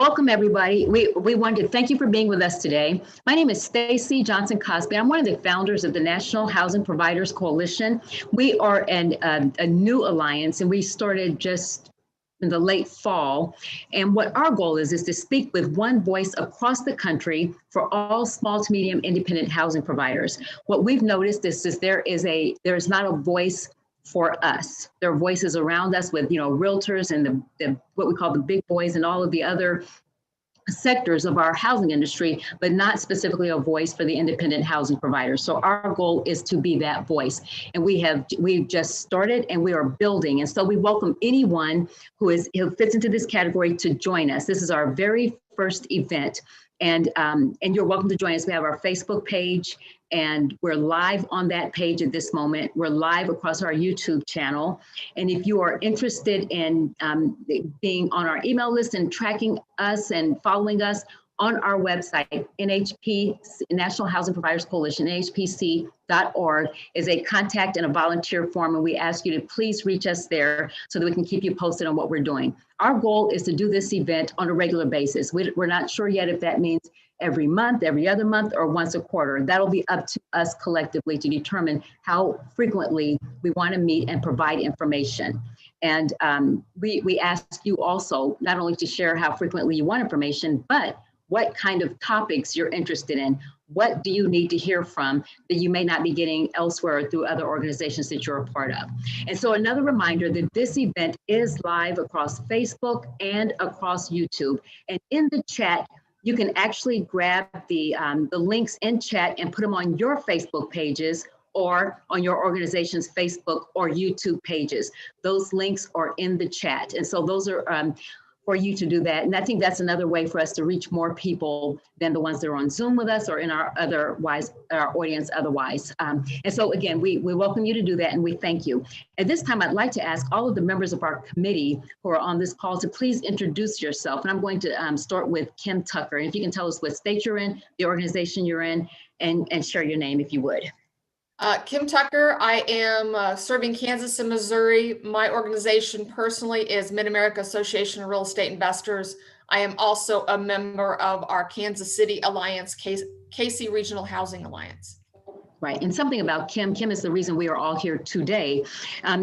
Welcome, everybody. We wanted to thank you for being with us today. My name is Stacy Johnson-Cosby. I'm one of the founders of the National Housing Providers Coalition. We are a new alliance, and we started just in the late fall. And what our goal is to speak with one voice across the country for all small to medium independent housing providers. What we've noticed is there is not a voice for us. There are voices around us with, realtors and the what we call the big boys and all of the other sectors of our housing industry, but not specifically a voice for the independent housing providers. So our goal is to be that voice. And we've just started and we are building. And so we welcome anyone who fits into this category to join us. This is our very first event. And you're welcome to join us. We have our Facebook page, and we're live on that page at this moment. We're live across our YouTube channel. And if you are interested in being on our email list and tracking us and following us on our website, NHP, National Housing Providers Coalition, nhpc.org, is a contact and a volunteer form. And we ask you to please reach us there so that we can keep you posted on what we're doing. Our goal is to do this event on a regular basis. We're not sure yet if that means every month, every other month, or once a quarter. That'll be up to us collectively to determine how frequently we want to meet and provide information. And we ask you also not only to share how frequently you want information, but what kind of topics you're interested in. What do you need to hear from that you may not be getting elsewhere through other organizations that you're a part of? And so another reminder that this event is live across Facebook and across YouTube. And in the chat, you can actually grab the links in chat and put them on your Facebook pages or on your organization's Facebook or YouTube pages. Those links are in the chat. And so those are for you to do that. And I think that's another way for us to reach more people than the ones that are on Zoom with us or in our audience otherwise. And so again, we welcome you to do that and we thank you. At this time, I'd like to ask all of the members of our committee who are on this call to please introduce yourself. And I'm going to start with Kim Tucker. And if you can tell us what state you're in, the organization you're in, and share your name if you would. Kim Tucker. I am serving Kansas and Missouri. My organization personally is Mid-America Association of Real Estate Investors. I am also a member of our Kansas City Alliance, KC Regional Housing Alliance. Right, and something about Kim is the reason we are all here today.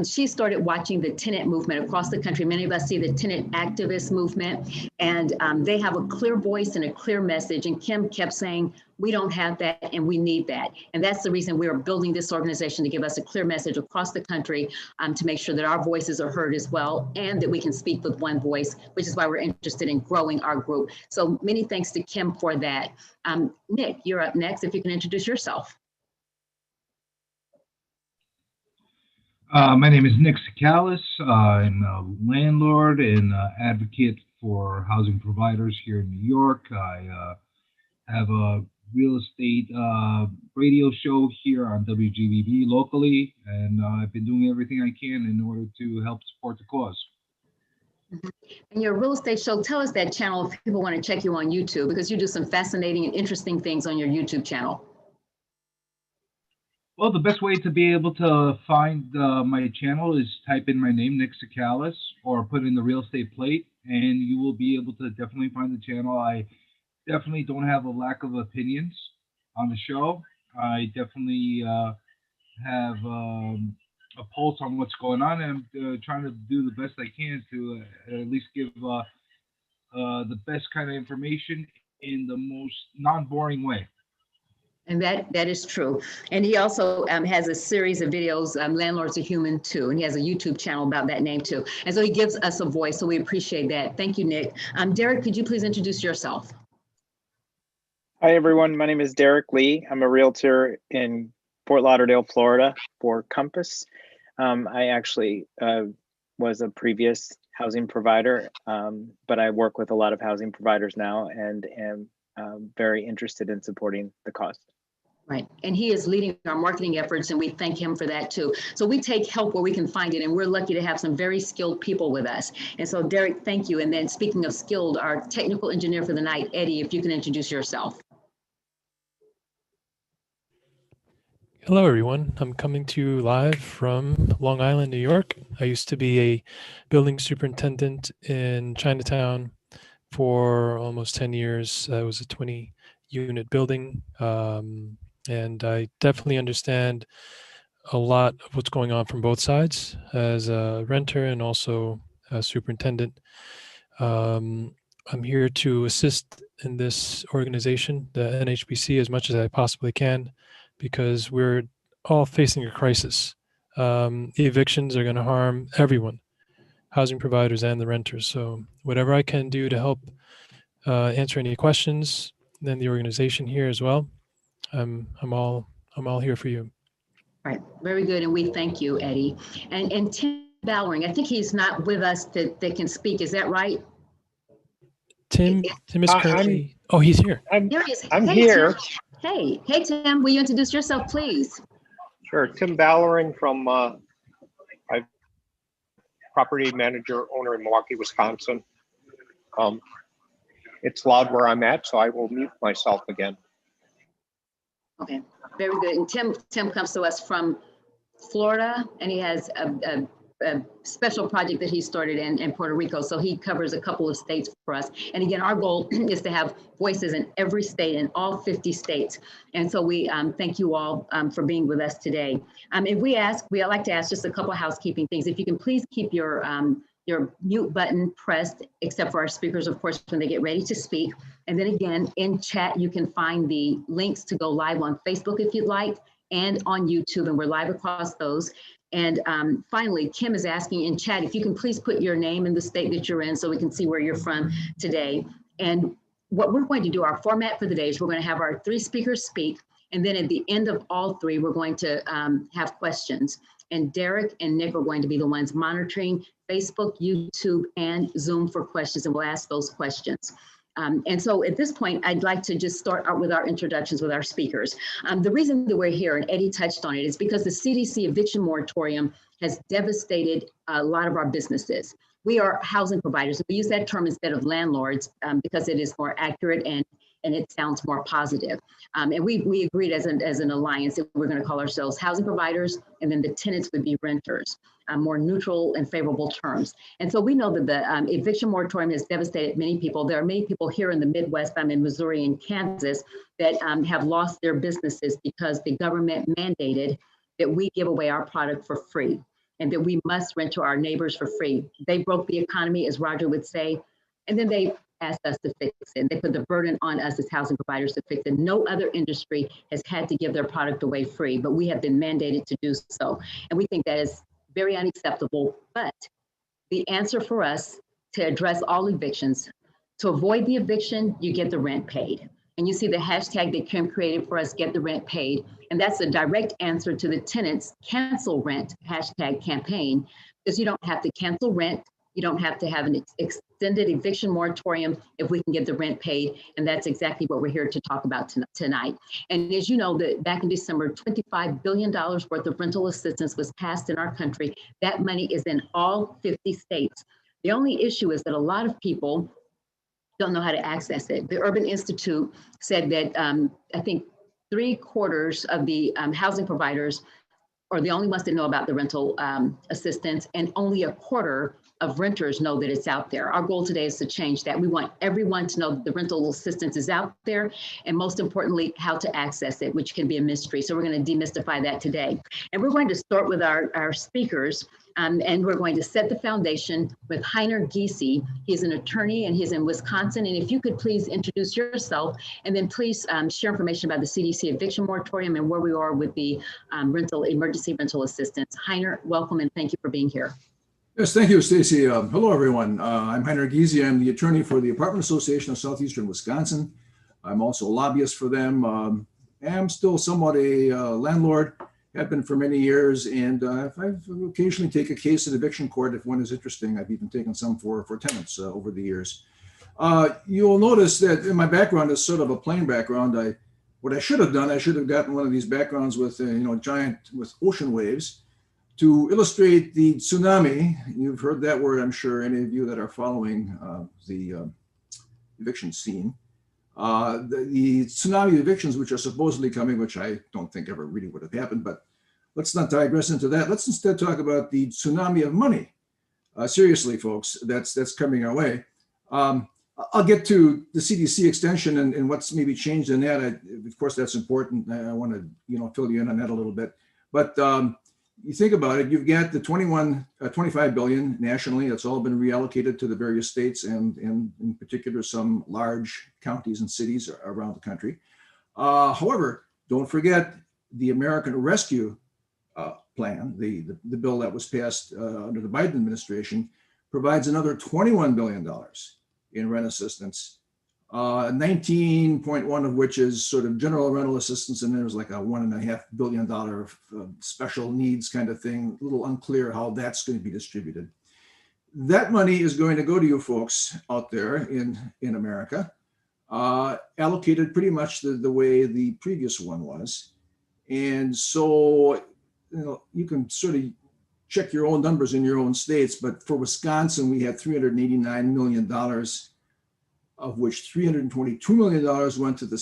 She started watching the tenant movement across the country. Many of us see the tenant activist movement, and they have a clear voice and a clear message. And Kim kept saying, we don't have that and we need that. And that's the reason we are building this organization, to give us a clear message across the country, to make sure that our voices are heard as well, and that we can speak with one voice, which is why we're interested in growing our group. So many thanks to Kim for that. Nick, you're up next, if you can introduce yourself. My name is Nick Sakalis. I'm a landlord and advocate for housing providers here in New York. I have a real estate radio show here on WGBB locally, and I've been doing everything I can in order to help support the cause. And your real estate show, tell us that channel if people want to check you on YouTube, because you do some fascinating and interesting things on your YouTube channel. Well, the best way to be able to find my channel is type in my name, Nick Sakalis, or put in the real estate plate, and you will be able to definitely find the channel. I definitely don't have a lack of opinions on the show. I definitely have a pulse on what's going on, and I'm trying to do the best I can to at least give the best kind of information in the most non-boring way. And that is true. And he also has a series of videos, Landlords Are Human Too, and he has a YouTube channel about that name too. And so he gives us a voice, so we appreciate that. Thank you, Nick. Derek, could you please introduce yourself? Hi, everyone. My name is Derek Lee. I'm a realtor in Fort Lauderdale, Florida for Compass. I actually was a previous housing provider, but I work with a lot of housing providers now and am very interested in supporting the cause. Right, and he is leading our marketing efforts, and we thank him for that too. So we take help where we can find it, and we're lucky to have some very skilled people with us. And so Derek, thank you. And then speaking of skilled, our technical engineer for the night, Eddie, if you can introduce yourself. Hello, everyone. I'm coming to you live from Long Island, New York. I used to be a building superintendent in Chinatown, for almost 10 years. It was a 20-unit building. And I definitely understand a lot of what's going on from both sides as a renter and also a superintendent. I'm here to assist in this organization, the NHBC, as much as I possibly can, because we're all facing a crisis. The evictions are going to harm everyone, housing providers and the renters. So whatever I can do to help answer any questions, then the organization here as well, I'm all here for you. Right, very good, and we thank you, Eddie. And Tim Ballering, I think he's not with us that can speak. Is that right? Tim is I'm currently. Oh, he's here. There he is. I'm Hey, here. Tim. Hey, Tim. Will you introduce yourself, please? Sure. Tim Ballering from I'm property manager owner in Milwaukee, Wisconsin. It's loud where I'm at, so I will mute myself again. Okay, very good. And Tim comes to us from Florida, and he has a special project that he started in Puerto Rico. So he covers a couple of states for us. And again, our goal is to have voices in every state, in all 50 states. And so we thank you all for being with us today. If we like to ask just a couple of housekeeping things. If you can please keep your mute button pressed, except for our speakers, of course, when they get ready to speak. And then again, in chat, you can find the links to go live on Facebook if you'd like, and on YouTube, and we're live across those. And finally, Kim is asking in chat, if you can please put your name and the state that you're in so we can see where you're from today. And what we're going to do, our format for the day is we're going to have our three speakers speak. And then at the end of all three, we're going to have questions. And Derek and Nick are going to be the ones monitoring Facebook, YouTube, and Zoom for questions, and we'll ask those questions. And so at this point, I'd like to just start out with our introductions with our speakers. The reason that we're here, and Eddie touched on it, is because the CDC eviction moratorium has devastated a lot of our businesses. We are housing providers. We use that term instead of landlords because it is more accurate and it sounds more positive. And we agreed as an alliance that we're going to call ourselves housing providers, and then the tenants would be renters, more neutral and favorable terms. And so we know that the eviction moratorium has devastated many people. There are many people here in the Midwest, I'm in Missouri and Kansas, that have lost their businesses because the government mandated that we give away our product for free and that we must rent to our neighbors for free. They broke the economy, as Roger would say, and then they asked us to fix it. They put the burden on us as housing providers to fix it. No other industry has had to give their product away free, but we have been mandated to do so. And we think that is very unacceptable. But the answer for us to address all evictions, to avoid the eviction, you get the rent paid. And you see the hashtag that Kim created for us, get the rent paid. And that's a direct answer to the tenants cancel rent hashtag campaign, because you don't have to cancel rent. You don't have to have an extended eviction moratorium if we can get the rent paid. And that's exactly what we're here to talk about tonight. And as you know, that back in December, $25 billion worth of rental assistance was passed in our country. That money is in all 50 states. The only issue is that a lot of people don't know how to access it. The Urban Institute said that I think 3/4 of the housing providers are the only ones that know about the rental assistance, and only 1/4 of renters know that it's out there. Our goal today is to change that. We want everyone to know that the rental assistance is out there, and most importantly, how to access it, which can be a mystery. So we're going to demystify that today. And we're going to start with our speakers, and we're going to set the foundation with Heiner Giese. He's an attorney and he's in Wisconsin. And if you could please introduce yourself, and then please share information about the CDC eviction moratorium and where we are with the emergency rental assistance. Heiner, welcome and thank you for being here. Yes, thank you, Stacy. Hello, everyone. I'm Heiner Giese. I'm the attorney for the Apartment Association of Southeastern Wisconsin. I'm also a lobbyist for them. I'm still somewhat a landlord, have been for many years, and I've occasionally take a case at eviction court if one is interesting. I've even taken some for tenants over the years. You'll notice that in my background is sort of a plain background. What I should have done, I should have gotten one of these backgrounds with giant with ocean waves, to illustrate the tsunami. You've heard that word, I'm sure, any of you that are following the eviction scene. The tsunami evictions, which are supposedly coming, which I don't think ever really would have happened, but let's not digress into that. Let's instead talk about the tsunami of money. Seriously, folks, that's coming our way. I'll get to the CDC extension and what's maybe changed in that. Of course, that's important. I want to, fill you in on that a little bit. But you think about it, you've got the 25 billion nationally. That's all been reallocated to the various states and in particular some large counties and cities around the country. However, don't forget the American Rescue Plan, the bill that was passed under the Biden administration, provides another $21 billion in rent assistance, 19.1 of which is sort of general rental assistance, and there's like a $1.5 billion special needs kind of thing. A little unclear how that's going to be distributed. That money is going to go to you folks out there in America, allocated pretty much the way the previous one was. And so, you can sort of check your own numbers in your own states, but for Wisconsin, we had $389 million, of which $322 million went to the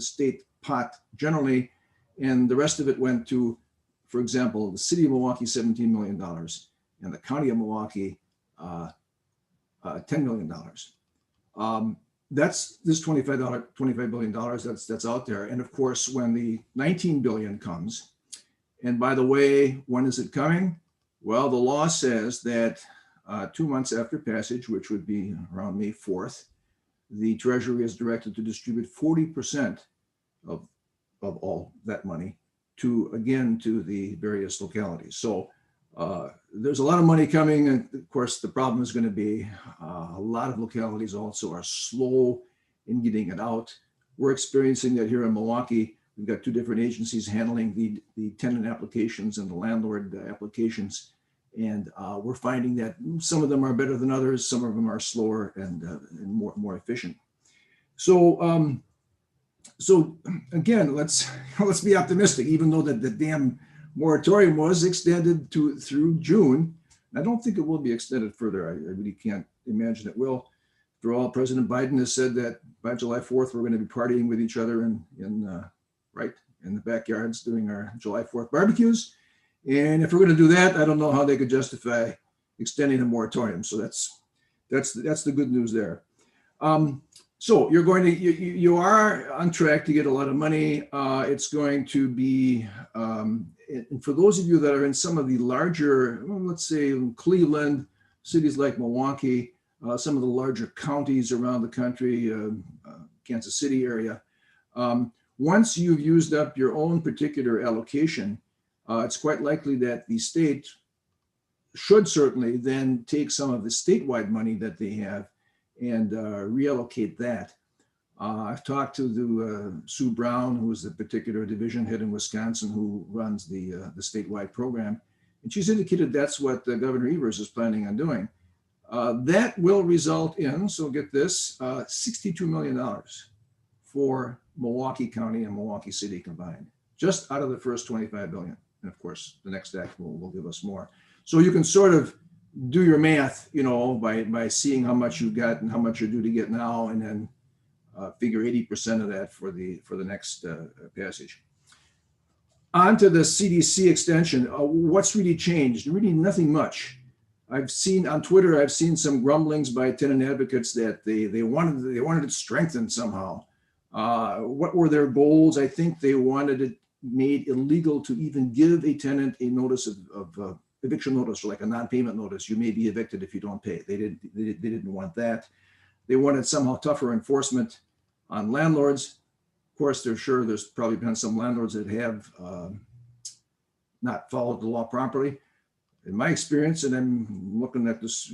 state pot generally, and the rest of it went to, for example, the city of Milwaukee, $17 million, and the county of Milwaukee, $10 million. That's this $25 billion that's out there. And of course, when the 19 billion comes, and by the way, when is it coming? Well, the law says that 2 months after passage, which would be around May 4th, the Treasury is directed to distribute 40% of all that money to the various localities. So there's a lot of money coming. And of course, the problem is going to be a lot of localities also are slow in getting it out. We're experiencing that here in Milwaukee. We've got two different agencies handling the tenant applications and the landlord applications. And we're finding that some of them are better than others. Some of them are slower and more efficient. So again, let's be optimistic, even though the damn moratorium was extended through June. I don't think it will be extended further. I really can't imagine it will. After all, President Biden has said that by July 4th, we're going to be partying with each other right in the backyards doing our July 4th barbecues. And if we're going to do that, I don't know how they could justify extending the moratorium. So that's the good news there. So you are on track to get a lot of money. It's going to be, and for those of you that are in some of the larger, let's say in Cleveland, cities like Milwaukee, some of the larger counties around the country, Kansas City area, once you've used up your own particular allocation, it's quite likely that the state should certainly then take some of the statewide money that they have and reallocate that. I've talked to Sue Brown, who is the particular division head in Wisconsin who runs the statewide program, and she's indicated that's what Governor Evers is planning on doing. That will result in, so get this, $62 million for Milwaukee County and Milwaukee City combined, just out of the first 25 billion. And of course, the next act will give us more. So you can sort of do your math, by seeing how much you got and how much you're due to get now, and then figure 80% of that for the next passage. On to the CDC extension. What's really changed? Really nothing much. I've seen on Twitter, I've seen some grumblings by tenant advocates that they wanted it strengthened somehow. What were their goals? I think they wanted it made illegal to even give a tenant a notice of eviction notice, or like a non-payment notice. You may be evicted if you don't pay. They didn't want that. They wanted somehow tougher enforcement on landlords. Of course, there's probably been some landlords that have not followed the law properly. In my experience, and I'm looking at this,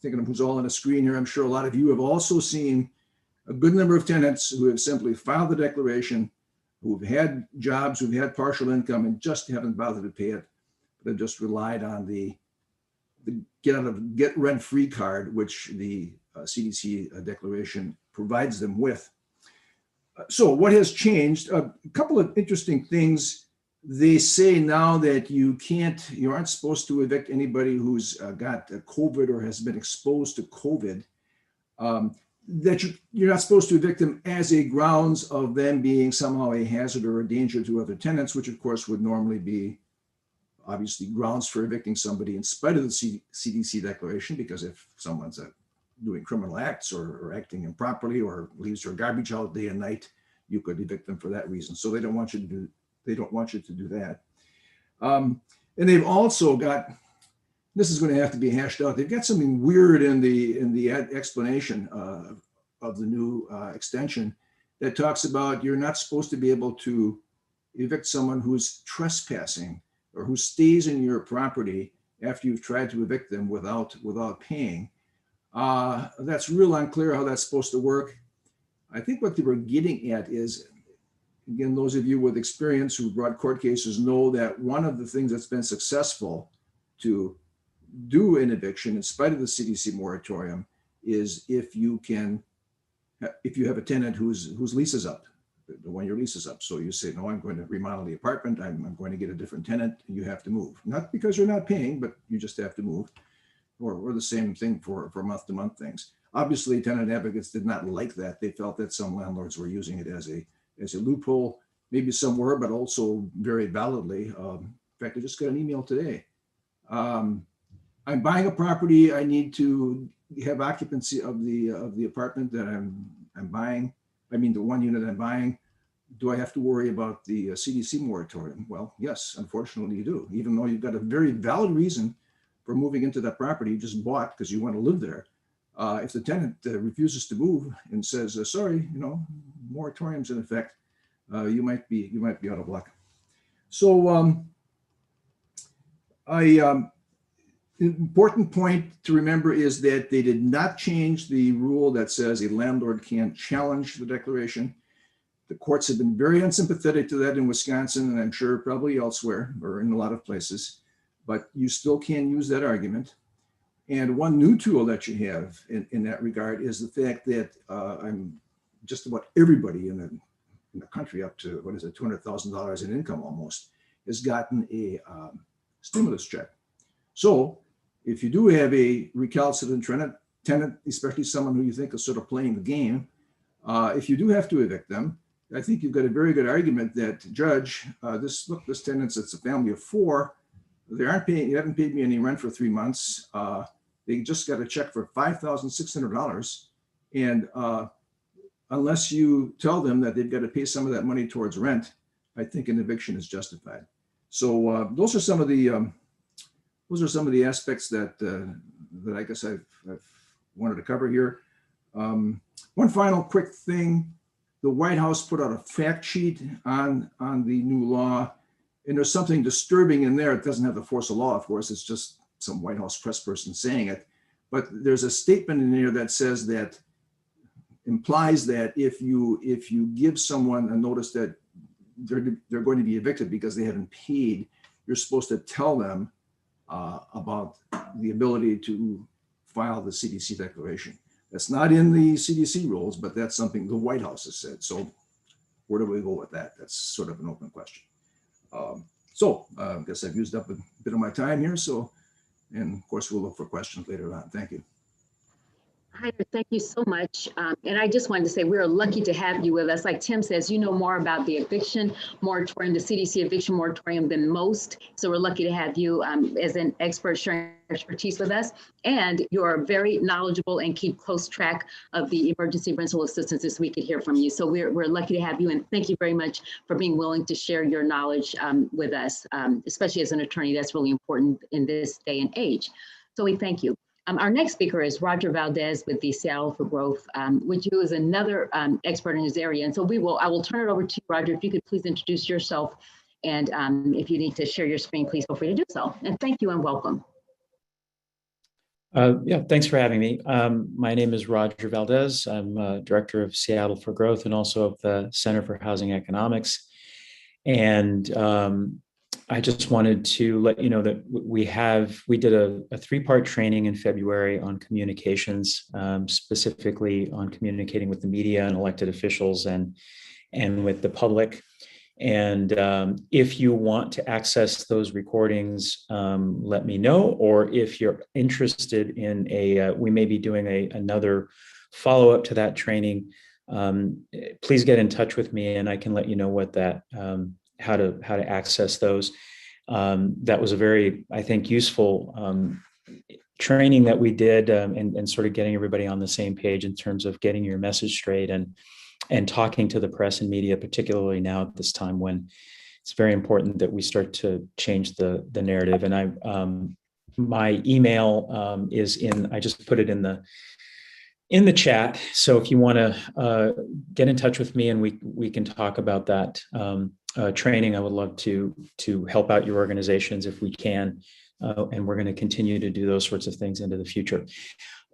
thinking of who's all on the screen here, I'm sure a lot of you have also seen a good number of tenants who have simply filed the declaration, who've had jobs, who've had partial income, and just haven't bothered to pay it. They've just relied on the get rent free card, which the CDC declaration provides them with. So what has changed? A couple of interesting things. They say now that you aren't supposed to evict anybody who's got COVID or has been exposed to COVID. That you're not supposed to evict them as a grounds of them being somehow a hazard or a danger to other tenants, which of course would normally be obviously grounds for evicting somebody in spite of the CDC declaration, because if someone's a doing criminal acts or acting improperly or leaves their garbage out day and night, you could evict them for that reason. So they don't want you to do that. And they've also got, this is going to have to be hashed out. They've got something weird in the explanation of the new extension that talks about you're not supposed to be able to evict someone who's trespassing or who stays in your property after you've tried to evict them without paying. That's real unclear how that's supposed to work. I think what they were getting at is, again, those of you with experience who brought court cases know that one of the things that's been successful to do an eviction in spite of the CDC moratorium is if you have a tenant whose lease is up, the 1-year lease is up. So you say, no, I'm going to remodel the apartment. I'm going to get a different tenant. And you have to move. Not because you're not paying, but you just have to move. Or the same thing for month-to-month things. Obviously, tenant advocates did not like that. They felt that some landlords were using it as a loophole. Maybe some were, but also very validly. In fact, I just got an email today. I'm buying a property. I need to have occupancy of the apartment that I'm buying. I mean, the 1 unit I'm buying. Do I have to worry about the CDC moratorium? Well, yes, unfortunately you do. Even though you've got a very valid reason for moving into that property you just bought because you want to live there. If the tenant refuses to move and says, sorry, moratorium's in effect, you might be out of luck. So important point to remember is that they did not change the rule that says a landlord can't challenge the declaration. The courts have been very unsympathetic to that in Wisconsin, and I'm sure probably elsewhere or in a lot of places, but you still can use that argument. And one new tool that you have in that regard is the fact that I'm just about everybody in the country up to, $200,000 in income almost, has gotten a stimulus check. So if you do have a recalcitrant tenant, especially someone who you think is sort of playing the game, if you do have to evict them, I think you've got a very good argument that, Judge, this tenant, it's a family of 4. They aren't paying, you haven't paid me any rent for 3 months. They just got a check for $5,600. And unless you tell them that they've got to pay some of that money towards rent, I think an eviction is justified. So those are some of the aspects that I guess I've wanted to cover here. One final quick thing: the White House put out a fact sheet on the new law, and there's something disturbing in there. It doesn't have the force of law, of course. It's just some White House press person saying it. But there's a statement in there that says that implies that if you give someone a notice that they're going to be evicted because they haven't paid, you're supposed to tell them about the ability to file the CDC declaration. That's not in the CDC rules, but that's something the White House has said. So where do we go with that? That's sort of an open question. I guess I've used up a bit of my time here. So, and of course, we'll look for questions later on. Thank you. Hi, thank you so much. And I just wanted to say we're lucky to have you with us. Like Tim says, you know more about the eviction moratorium, the CDC eviction moratorium than most. So we're lucky to have you as an expert sharing expertise with us. And you're very knowledgeable and keep close track of the emergency rental assistance as we could hear from you. So we're lucky to have you. And thank you very much for being willing to share your knowledge with us, especially as an attorney. That's really important in this day and age. So we thank you. Our next speaker is Roger Valdez with the Seattle for Growth, which is another expert in his area. And so I will turn it over to you, Roger. If you could please introduce yourself, and if you need to share your screen, please feel free to do so. And thank you and welcome. Yeah, thanks for having me. My name is Roger Valdez. I'm director of Seattle for Growth and also of the Center for Housing Economics. And I just wanted to let you know that we did a 3-part training in February on communications, specifically on communicating with the media and elected officials and with the public. And if you want to access those recordings, let me know. Or if you're interested in we may be doing another follow-up to that training, please get in touch with me and I can let you know what that how to access those. That was a very, I think, useful training that we did, and sort of getting everybody on the same page in terms of getting your message straight and talking to the press and media, particularly now at this time when it's very important that we start to change the narrative. And my email is I just put it in the chat. So if you want to get in touch with me and we can talk about that training, I would love to help out your organizations if we can. And we're going to continue to do those sorts of things into the future.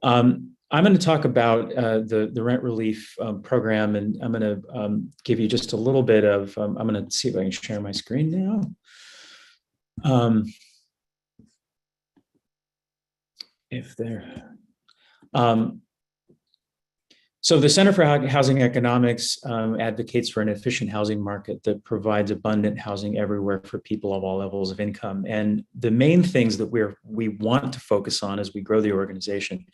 I'm going to talk about the rent relief program, and I'm going to give you just a little bit of, I'm going to see if I can share my screen now. So the Center for Housing Economics advocates for an efficient housing market that provides abundant housing everywhere for people of all levels of income. And the main things that we want to focus on as we grow the organization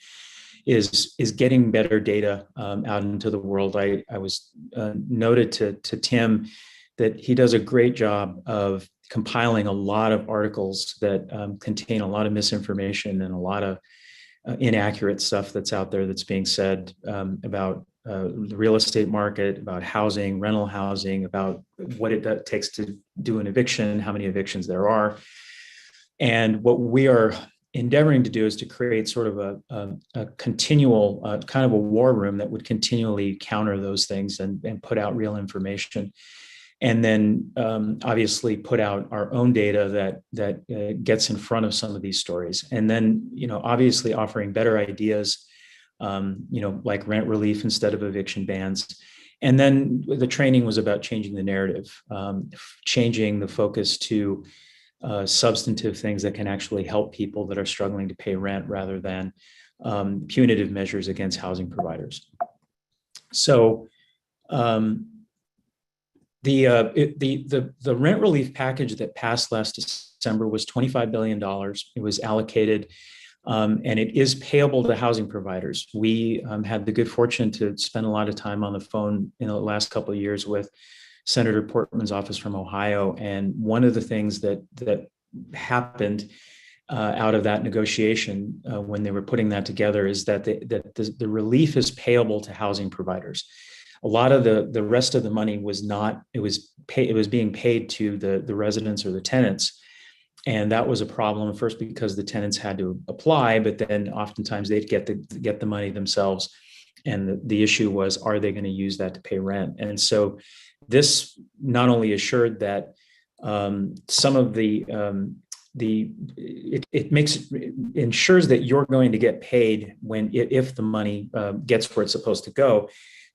is getting better data out into the world. I was noted to Tim that he does a great job of compiling a lot of articles that contain a lot of misinformation and a lot of inaccurate stuff that's out there that's being said about the real estate market, about housing, rental housing, about what it takes to do an eviction, how many evictions there are. And what we are endeavoring to do is to create sort of a continual kind of a war room that would continually counter those things and put out real information. And then obviously put out our own data that gets in front of some of these stories. And then, obviously offering better ideas, like rent relief instead of eviction bans. And then the training was about changing the narrative, changing the focus to substantive things that can actually help people that are struggling to pay rent rather than punitive measures against housing providers. So, the rent relief package that passed last December was $25 billion. It was allocated, and it is payable to housing providers. We had the good fortune to spend a lot of time on the phone in the last couple of years with Senator Portman's office from Ohio, and one of the things that happened out of that negotiation when they were putting that together is that the relief is payable to housing providers. A lot of the rest of the money was not, it was being paid to the residents or the tenants. And that was a problem, first because the tenants had to apply, but then oftentimes they'd get the money themselves. And the issue was, are they going to use that to pay rent? And so this not only assured that some of it ensures that you're going to get paid if the money gets where it's supposed to go.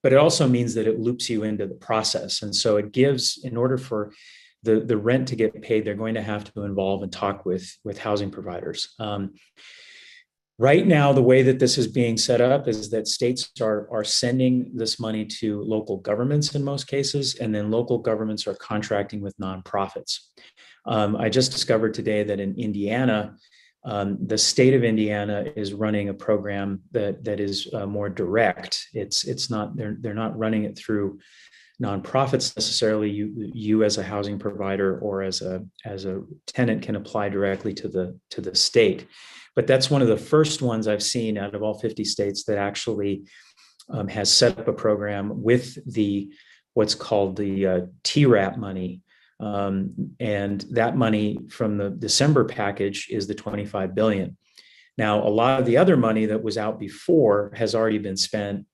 But it also means that it loops you into the process. And so it gives, in order for the rent to get paid, they're going to have to involve and talk with housing providers. Right now, the way that this is being set up is that states are sending this money to local governments in most cases, and then local governments are contracting with nonprofits. I just discovered today that in Indiana, the state of Indiana is running a program that is more direct. It's not, they're not running it through nonprofits necessarily. You as a housing provider or as a tenant can apply directly to the state. But that's one of the first ones I've seen out of all 50 states that actually has set up a program with what's called the TRAP money. And that money from the December package is the $25 billion. Now, a lot of the other money that was out before has already been spent.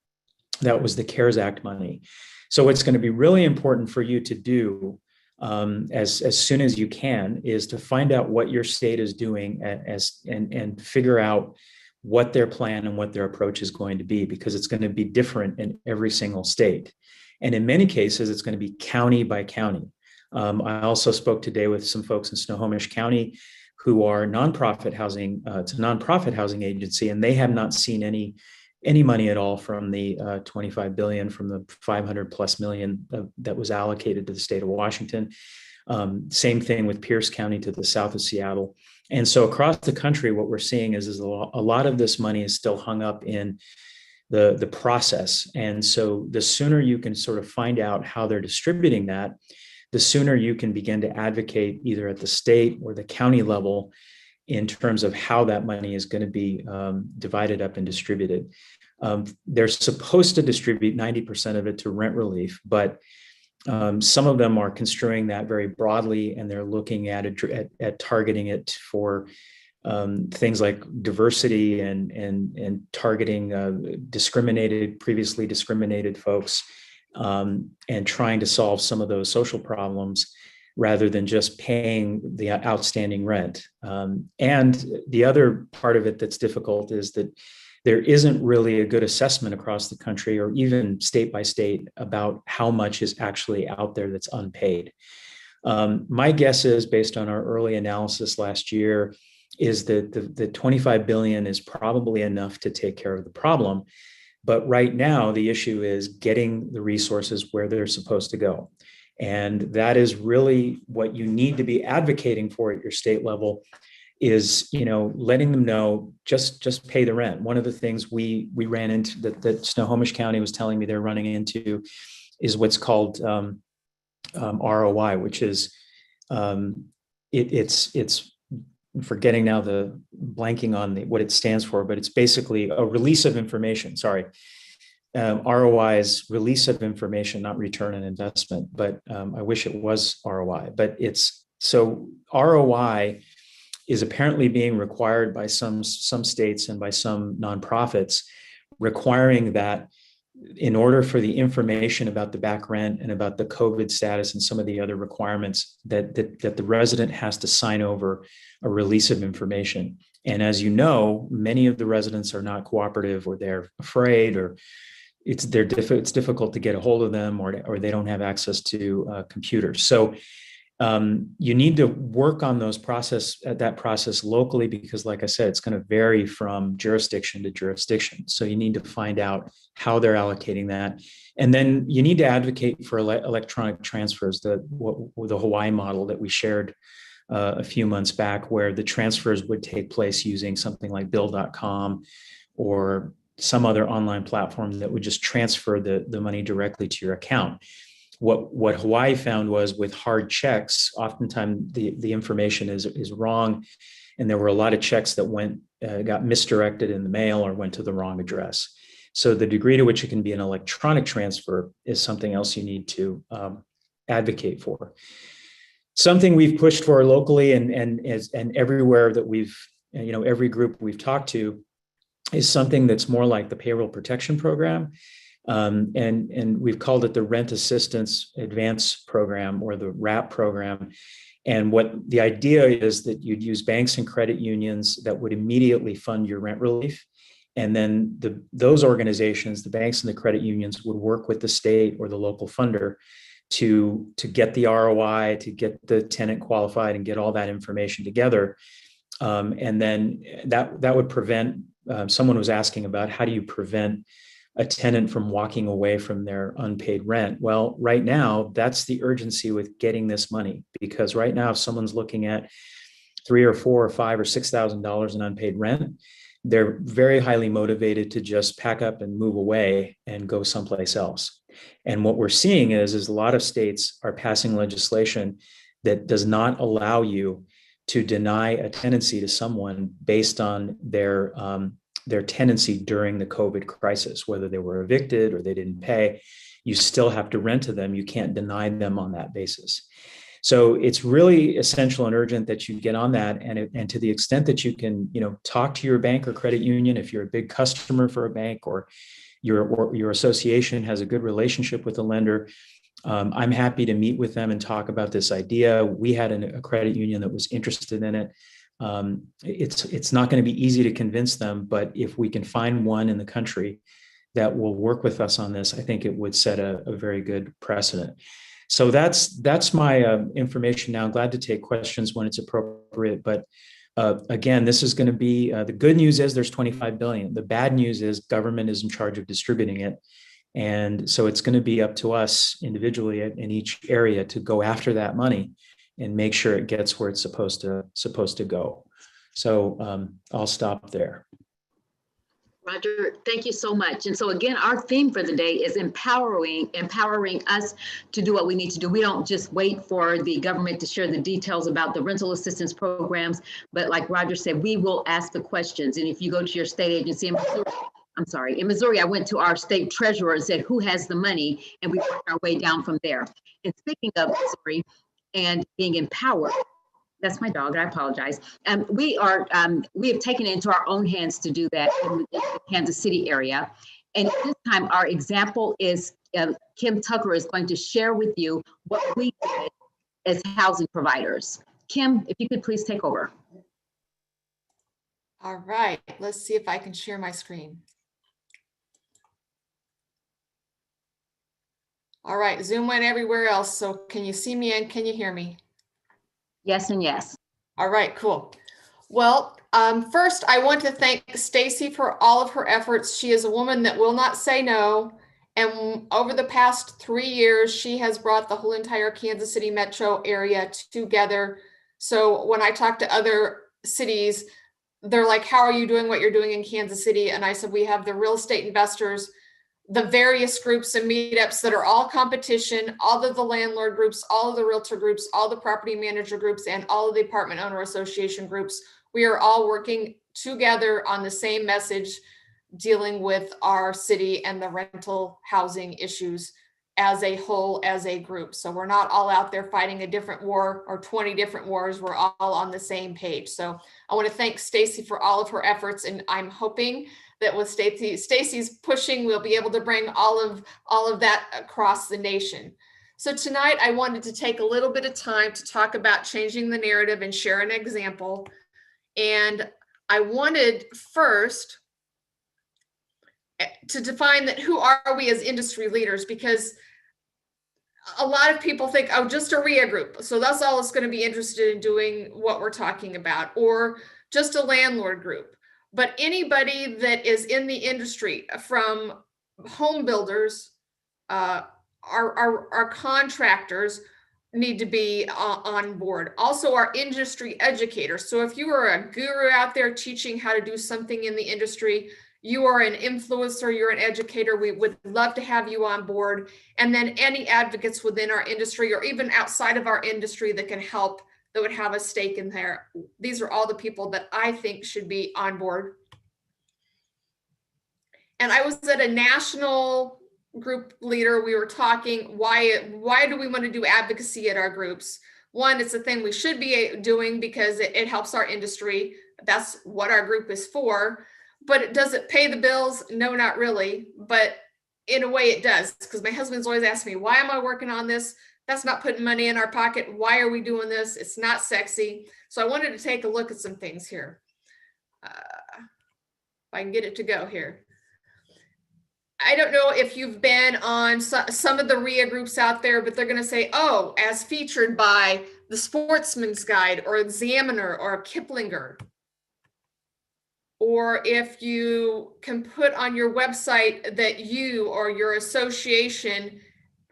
That was the CARES Act money. So what's going to be really important for you to do as soon as you can is to find out what your state is doing and figure out what their plan and what their approach is going to be, because it's going to be different in every single state. And in many cases, it's going to be county by county. I also spoke today with some folks in Snohomish County who are nonprofit housing. It's a nonprofit housing agency, and they have not seen any money at all from the $25 billion, from the 500 plus million that was allocated to the state of Washington. Same thing with Pierce County to the south of Seattle. And so across the country, what we're seeing is a lot of this money is still hung up in the process. And so the sooner you can sort of find out how they're distributing that, the sooner you can begin to advocate either at the state or the county level in terms of how that money is going to be divided up and distributed. They're supposed to distribute 90% of it to rent relief, but some of them are construing that very broadly, and they're looking at targeting it for things like diversity and targeting previously discriminated folks, and trying to solve some of those social problems rather than just paying the outstanding rent. And the other part of it that's difficult is that there isn't really a good assessment across the country or even state by state about how much is actually out there that's unpaid. My guess is, based on our early analysis last year, is that the 25 billion is probably enough to take care of the problem. But right now, the issue is getting the resources where they're supposed to go. And that is really what you need to be advocating for at your state level, is, letting them know, just pay the rent. One of the things we ran into that Snohomish County was telling me they're running into is what's called ROI, which is it's forgetting now, the blanking on what it stands for, but it's basically a release of information. Sorry. ROI is release of information, not return on investment, but I wish it was ROI, but ROI is apparently being required by some states and by some nonprofits, requiring that in order for the information about the back rent and about the COVID status and some of the other requirements, that the resident has to sign over a release of information. And as you know, many of the residents are not cooperative, or they're afraid, or it's difficult to get a hold of them, or they don't have access to computers. So you need to work on that process locally, because, like I said, it's going to vary from jurisdiction to jurisdiction. So you need to find out how they're allocating that. And then you need to advocate for electronic transfers, the Hawaii model that we shared a few months back, where the transfers would take place using something like bill.com or some other online platform that would just transfer the money directly to your account. What Hawaii found was, with hard checks, oftentimes the information is wrong, and there were a lot of checks that got misdirected in the mail or went to the wrong address. So the degree to which it can be an electronic transfer is something else you need to advocate for. Something we've pushed for locally and everywhere that every group we've talked to, is something that's more like the payroll protection program. And we've called it the Rent Assistance Advance Program, or the RAP program. And what the idea is that you'd use banks and credit unions that would immediately fund your rent relief. And then those organizations, the banks and the credit unions, would work with the state or the local funder to get the ROI, to get the tenant qualified, and get all that information together. And then that would prevent, someone was asking about, how do you prevent a tenant from walking away from their unpaid rent? Well, right now, that's the urgency with getting this money, because right now, if someone's looking at $3,000 or $4,000 or $5,000 or $6,000 in unpaid rent, they're very highly motivated to just pack up and move away and go someplace else. And what we're seeing is a lot of states are passing legislation that does not allow you to deny a tenancy to someone based on their tenancy during the COVID crisis, whether they were evicted or they didn't pay. You still have to rent to them. You can't deny them on that basis. So it's really essential and urgent that you get on that. And to the extent that you can, talk to your bank or credit union, if you're a big customer for a bank, or your association has a good relationship with the lender, I'm happy to meet with them and talk about this idea. We had a credit union that was interested in it. It's not going to be easy to convince them, but if we can find one in the country that will work with us on this, I think it would set a very good precedent. So that's my information now. I'm glad to take questions when it's appropriate. But again, this is going to be, the good news is there's 25 billion. The bad news is government is in charge of distributing it. And so it's going to be up to us individually in each area to go after that money and make sure it gets where it's supposed to go. So I'll stop there. Roger, thank you so much. And so again, our theme for the day is empowering us to do what we need to do. We don't just wait for the government to share the details about the rental assistance programs, but like Roger said, we will ask the questions. And if you go to your state agency in Missouri, I went to our state treasurer and said, who has the money? And we worked our way down from there. And speaking of Missouri and being empowered, that's my dog, I apologize. We have taken it into our own hands to do that in the Kansas City area. And this time our example is Kim Tucker is going to share with you what we did as housing providers. Kim, if you could please take over. All right, let's see if I can share my screen. All right, Zoom went everywhere else. So can you see me and can you hear me? Yes and yes. All right, cool. Well, first I want to thank Stacy for all of her efforts. She is a woman that will not say no. And over the past 3 years, she has brought the whole entire Kansas City metro area together. So when I talk to other cities, they're like, how are you doing what you're doing in Kansas City? And I said, we have the real estate investors, the various groups and meetups that are all competition, all of the landlord groups, all of the realtor groups, all the property manager groups, and all of the apartment owner association groups. We are all working together on the same message, dealing with our city and the rental housing issues as a whole, as a group. So we're not all out there fighting a different war or 20 different wars. We're all on the same page. So I want to thank Stacy for all of her efforts, and I'm hoping that with Stacy's pushing, we'll be able to bring all of that across the nation. So tonight I wanted to take a little bit of time to talk about changing the narrative and share an example. And I wanted first to define that who are we as industry leaders, because a lot of people think, oh, just a RIA group, so that's all it's going to be interested in doing what we're talking about, or just a landlord group. But anybody that is in the industry, from home builders, our contractors need to be on board. Also, our industry educators. So if you are a guru out there teaching how to do something in the industry, you are an influencer, you're an educator, we would love to have you on board. And then any advocates within our industry or even outside of our industry that can help, that would have a stake in there. These are all the people that I think should be on board. And I was at a national group leader. We were talking, why do we want to do advocacy at our groups? One, it's a thing we should be doing because it helps our industry. That's what our group is for. But does it pay the bills? No, not really. But in a way it does, because my husband's always asking me, why am I working on this? That's not putting money in our pocket. Why are we doing this? It's not sexy. So I wanted to take a look at some things here. If I can get it to go here. I don't know if you've been on some of the RIA groups out there, but they're going to say, oh, as featured by the Sportsman's Guide or Examiner or Kiplinger. Or if you can put on your website that you or your association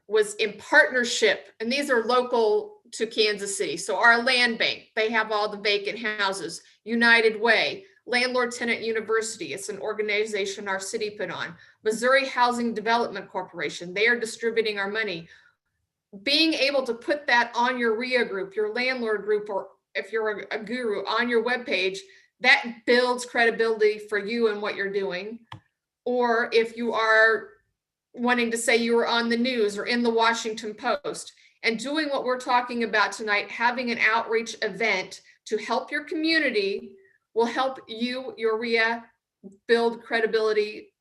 was in partnership, and these are local to Kansas City. So our land bank, they have all the vacant houses. United Way, Landlord Tenant University, it's an organization our city put on. Missouri Housing Development Corporation, they are distributing our money. Being able to put that on your RIA group, your landlord group, or if you're a guru on your webpage, that builds credibility for you and what you're doing. Or if you are wanting to say you were on the news or in the Washington Post and doing what we're talking about tonight, having an outreach event to help your community will help you, your RIA, build credibility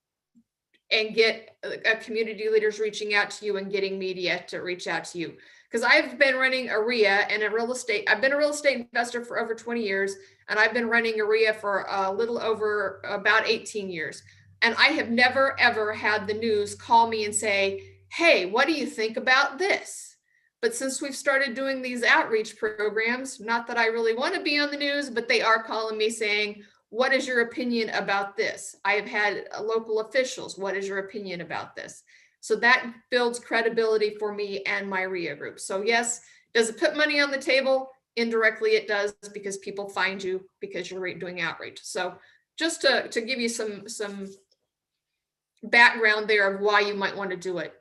and get community leaders reaching out to you and getting media to reach out to you. Because I've been running a RIA and I've been a real estate investor for over 20 years, and I've been running a RIA for a little over about 18 years. And I have never, ever had the news call me and say, hey, what do you think about this? But since we've started doing these outreach programs, not that I really want to be on the news, but they are calling me saying, what is your opinion about this? I have had local officials, what is your opinion about this? So that builds credibility for me and my RIA group. So yes, does it put money on the table? Indirectly it does, because people find you because you're doing outreach. So just to give you some background there of why you might want to do it.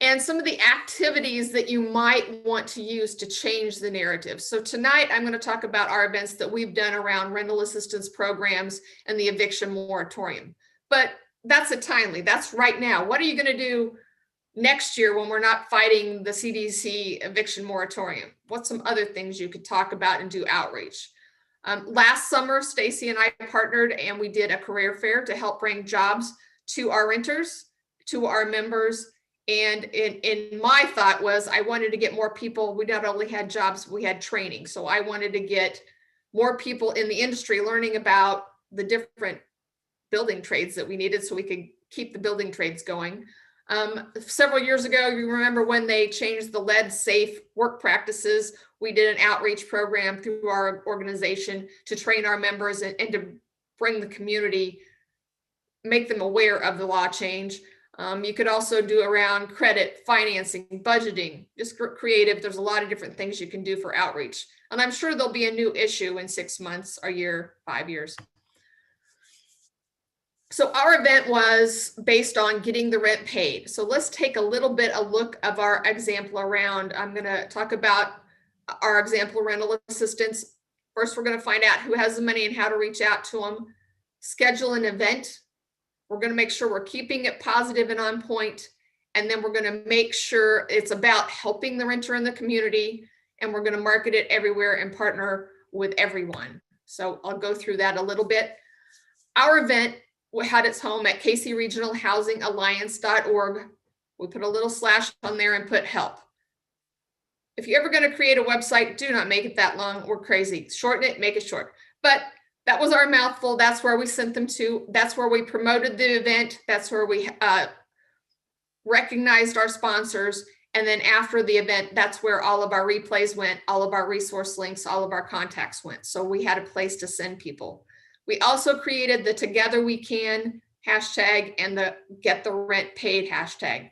And some of the activities that you might want to use to change the narrative. So tonight, I'm going to talk about our events that we've done around rental assistance programs and the eviction moratorium. But that's that's right now. What are you going to do next year when we're not fighting the CDC eviction moratorium? What's some other things you could talk about and do outreach? Last summer, Stacy and I partnered and we did a career fair to help bring jobs to our renters, to our members. And in my thought was I wanted to get more people. We not only had jobs, we had training. So I wanted to get more people in the industry learning about the different building trades that we needed so we could keep the building trades going. Several years ago, you remember when they changed the lead safe work practices, we did an outreach program through our organization to train our members and to bring the community, make them aware of the law change. You could also do around credit, financing, budgeting, just creative. There's a lot of different things you can do for outreach. And I'm sure there'll be a new issue in 6 months, a year, 5 years. So our event was based on getting the rent paid. So let's take a little bit a look of our example around. I'm going to talk about our example rental assistance. First, we're going to find out who has the money and how to reach out to them. Schedule an event. We're going to make sure we're keeping it positive and on point. And then we're going to make sure it's about helping the renter in the community. And we're going to market it everywhere and partner with everyone. So I'll go through that a little bit. Our event had its home at KCRegionalHousingAlliance.org. We put a little slash on there and put help. If you're ever going to create a website, do not make it that long. We're crazy. Shorten it, make it short. But that was our mouthful. That's where we sent them to. That's where we promoted the event. That's where we recognized our sponsors. And then after the event, that's where all of our replays went, all of our resource links, all of our contacts went. So we had a place to send people. We also created the Together We Can hashtag and the Get the Rent Paid hashtag.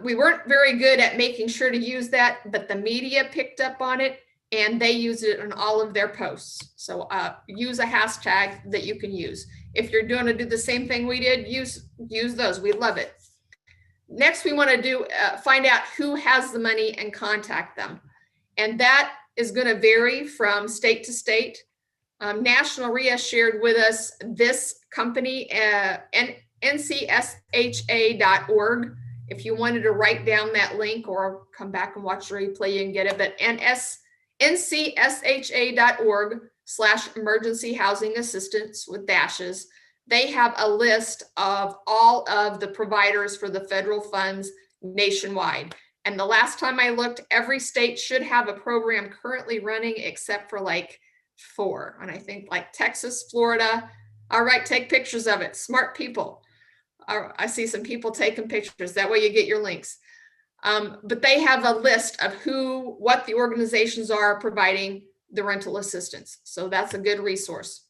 We weren't very good at making sure to use that, but the media picked up on it and they use it on all of their posts. So use a hashtag that you can use. If you're going to do the same thing we did, use those. We love it. Next, we want to find out who has the money and contact them. And that is going to vary from state to state. National RIA shared with us this company, ncsha.org. If you wanted to write down that link or come back and watch the replay, you can get it. But ncsha.org/emergency housing assistance with dashes. They have a list of all of the providers for the federal funds nationwide. And the last time I looked, every state should have a program currently running except for like 4. And I think like Texas, Florida. All right, take pictures of it. Smart people. I see some people taking pictures. That way you get your links. But they have a list of what the organizations are providing the rental assistance. So that's a good resource.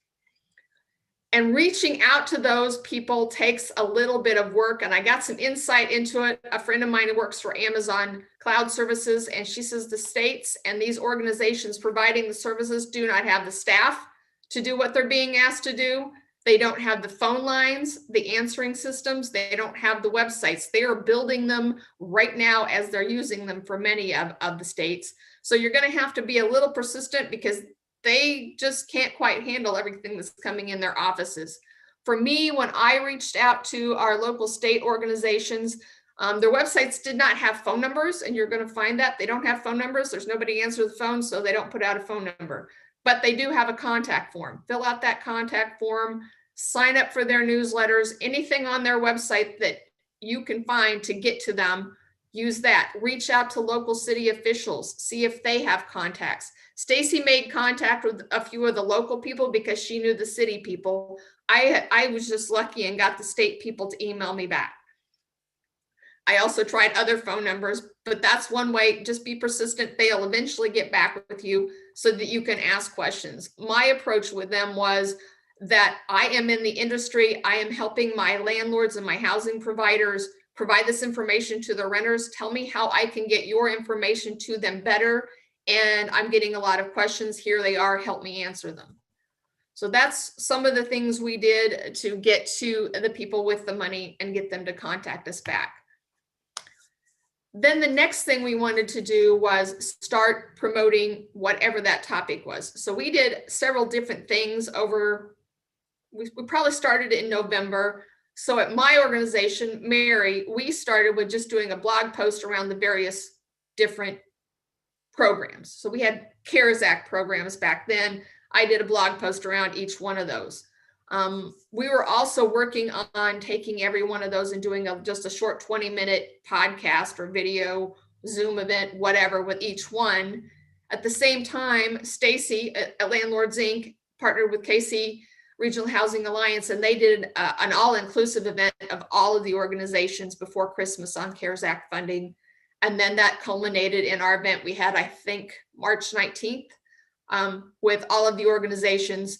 And reaching out to those people takes a little bit of work. And I got some insight into it. A friend of mine who works for Amazon Cloud Services, and she says the states and these organizations providing the services do not have the staff to do what they're being asked to do. They don't have the phone lines, the answering systems. They don't have the websites. They are building them right now as they're using them for many of the states. So you're going to have to be a little persistent because they just can't quite handle everything that's coming in their offices. For me, when I reached out to our local state organizations, their websites did not have phone numbers, and you're going to find that they don't have phone numbers. There's nobody to answer the phone, so they don't put out a phone number. But they do have a contact form. Fill out that contact form, sign up for their newsletters, anything on their website that you can find to get to them, use that. Reach out to local city officials, see if they have contacts. Stacy made contact with a few of the local people because she knew the city people. I was just lucky and got the state people to email me back. I also tried other phone numbers, but that's one way. Just be persistent. They'll eventually get back with you so that you can ask questions. My approach with them was that I am in the industry. I am helping my landlords and my housing providers provide this information to the renters. Tell me how I can get your information to them better. And I'm getting a lot of questions. Here they are. Help me answer them. So that's some of the things we did to get to the people with the money and get them to contact us back. Then the next thing we wanted to do was start promoting whatever that topic was. So we did several different things over, we probably started in November. So at my organization, Mary, we started with just doing a blog post around the various different programs. So we had CARES Act programs back then. I did a blog post around each one of those. We were also working on taking every one of those and doing just a short 20-minute podcast or video, Zoom event, whatever, with each one. At the same time, Stacy at Landlords Inc. partnered with KC Regional Housing Alliance, and they did an all-inclusive event of all of the organizations before Christmas on CARES Act funding. And then that culminated in our event we had, I think, March 19th, with all of the organizations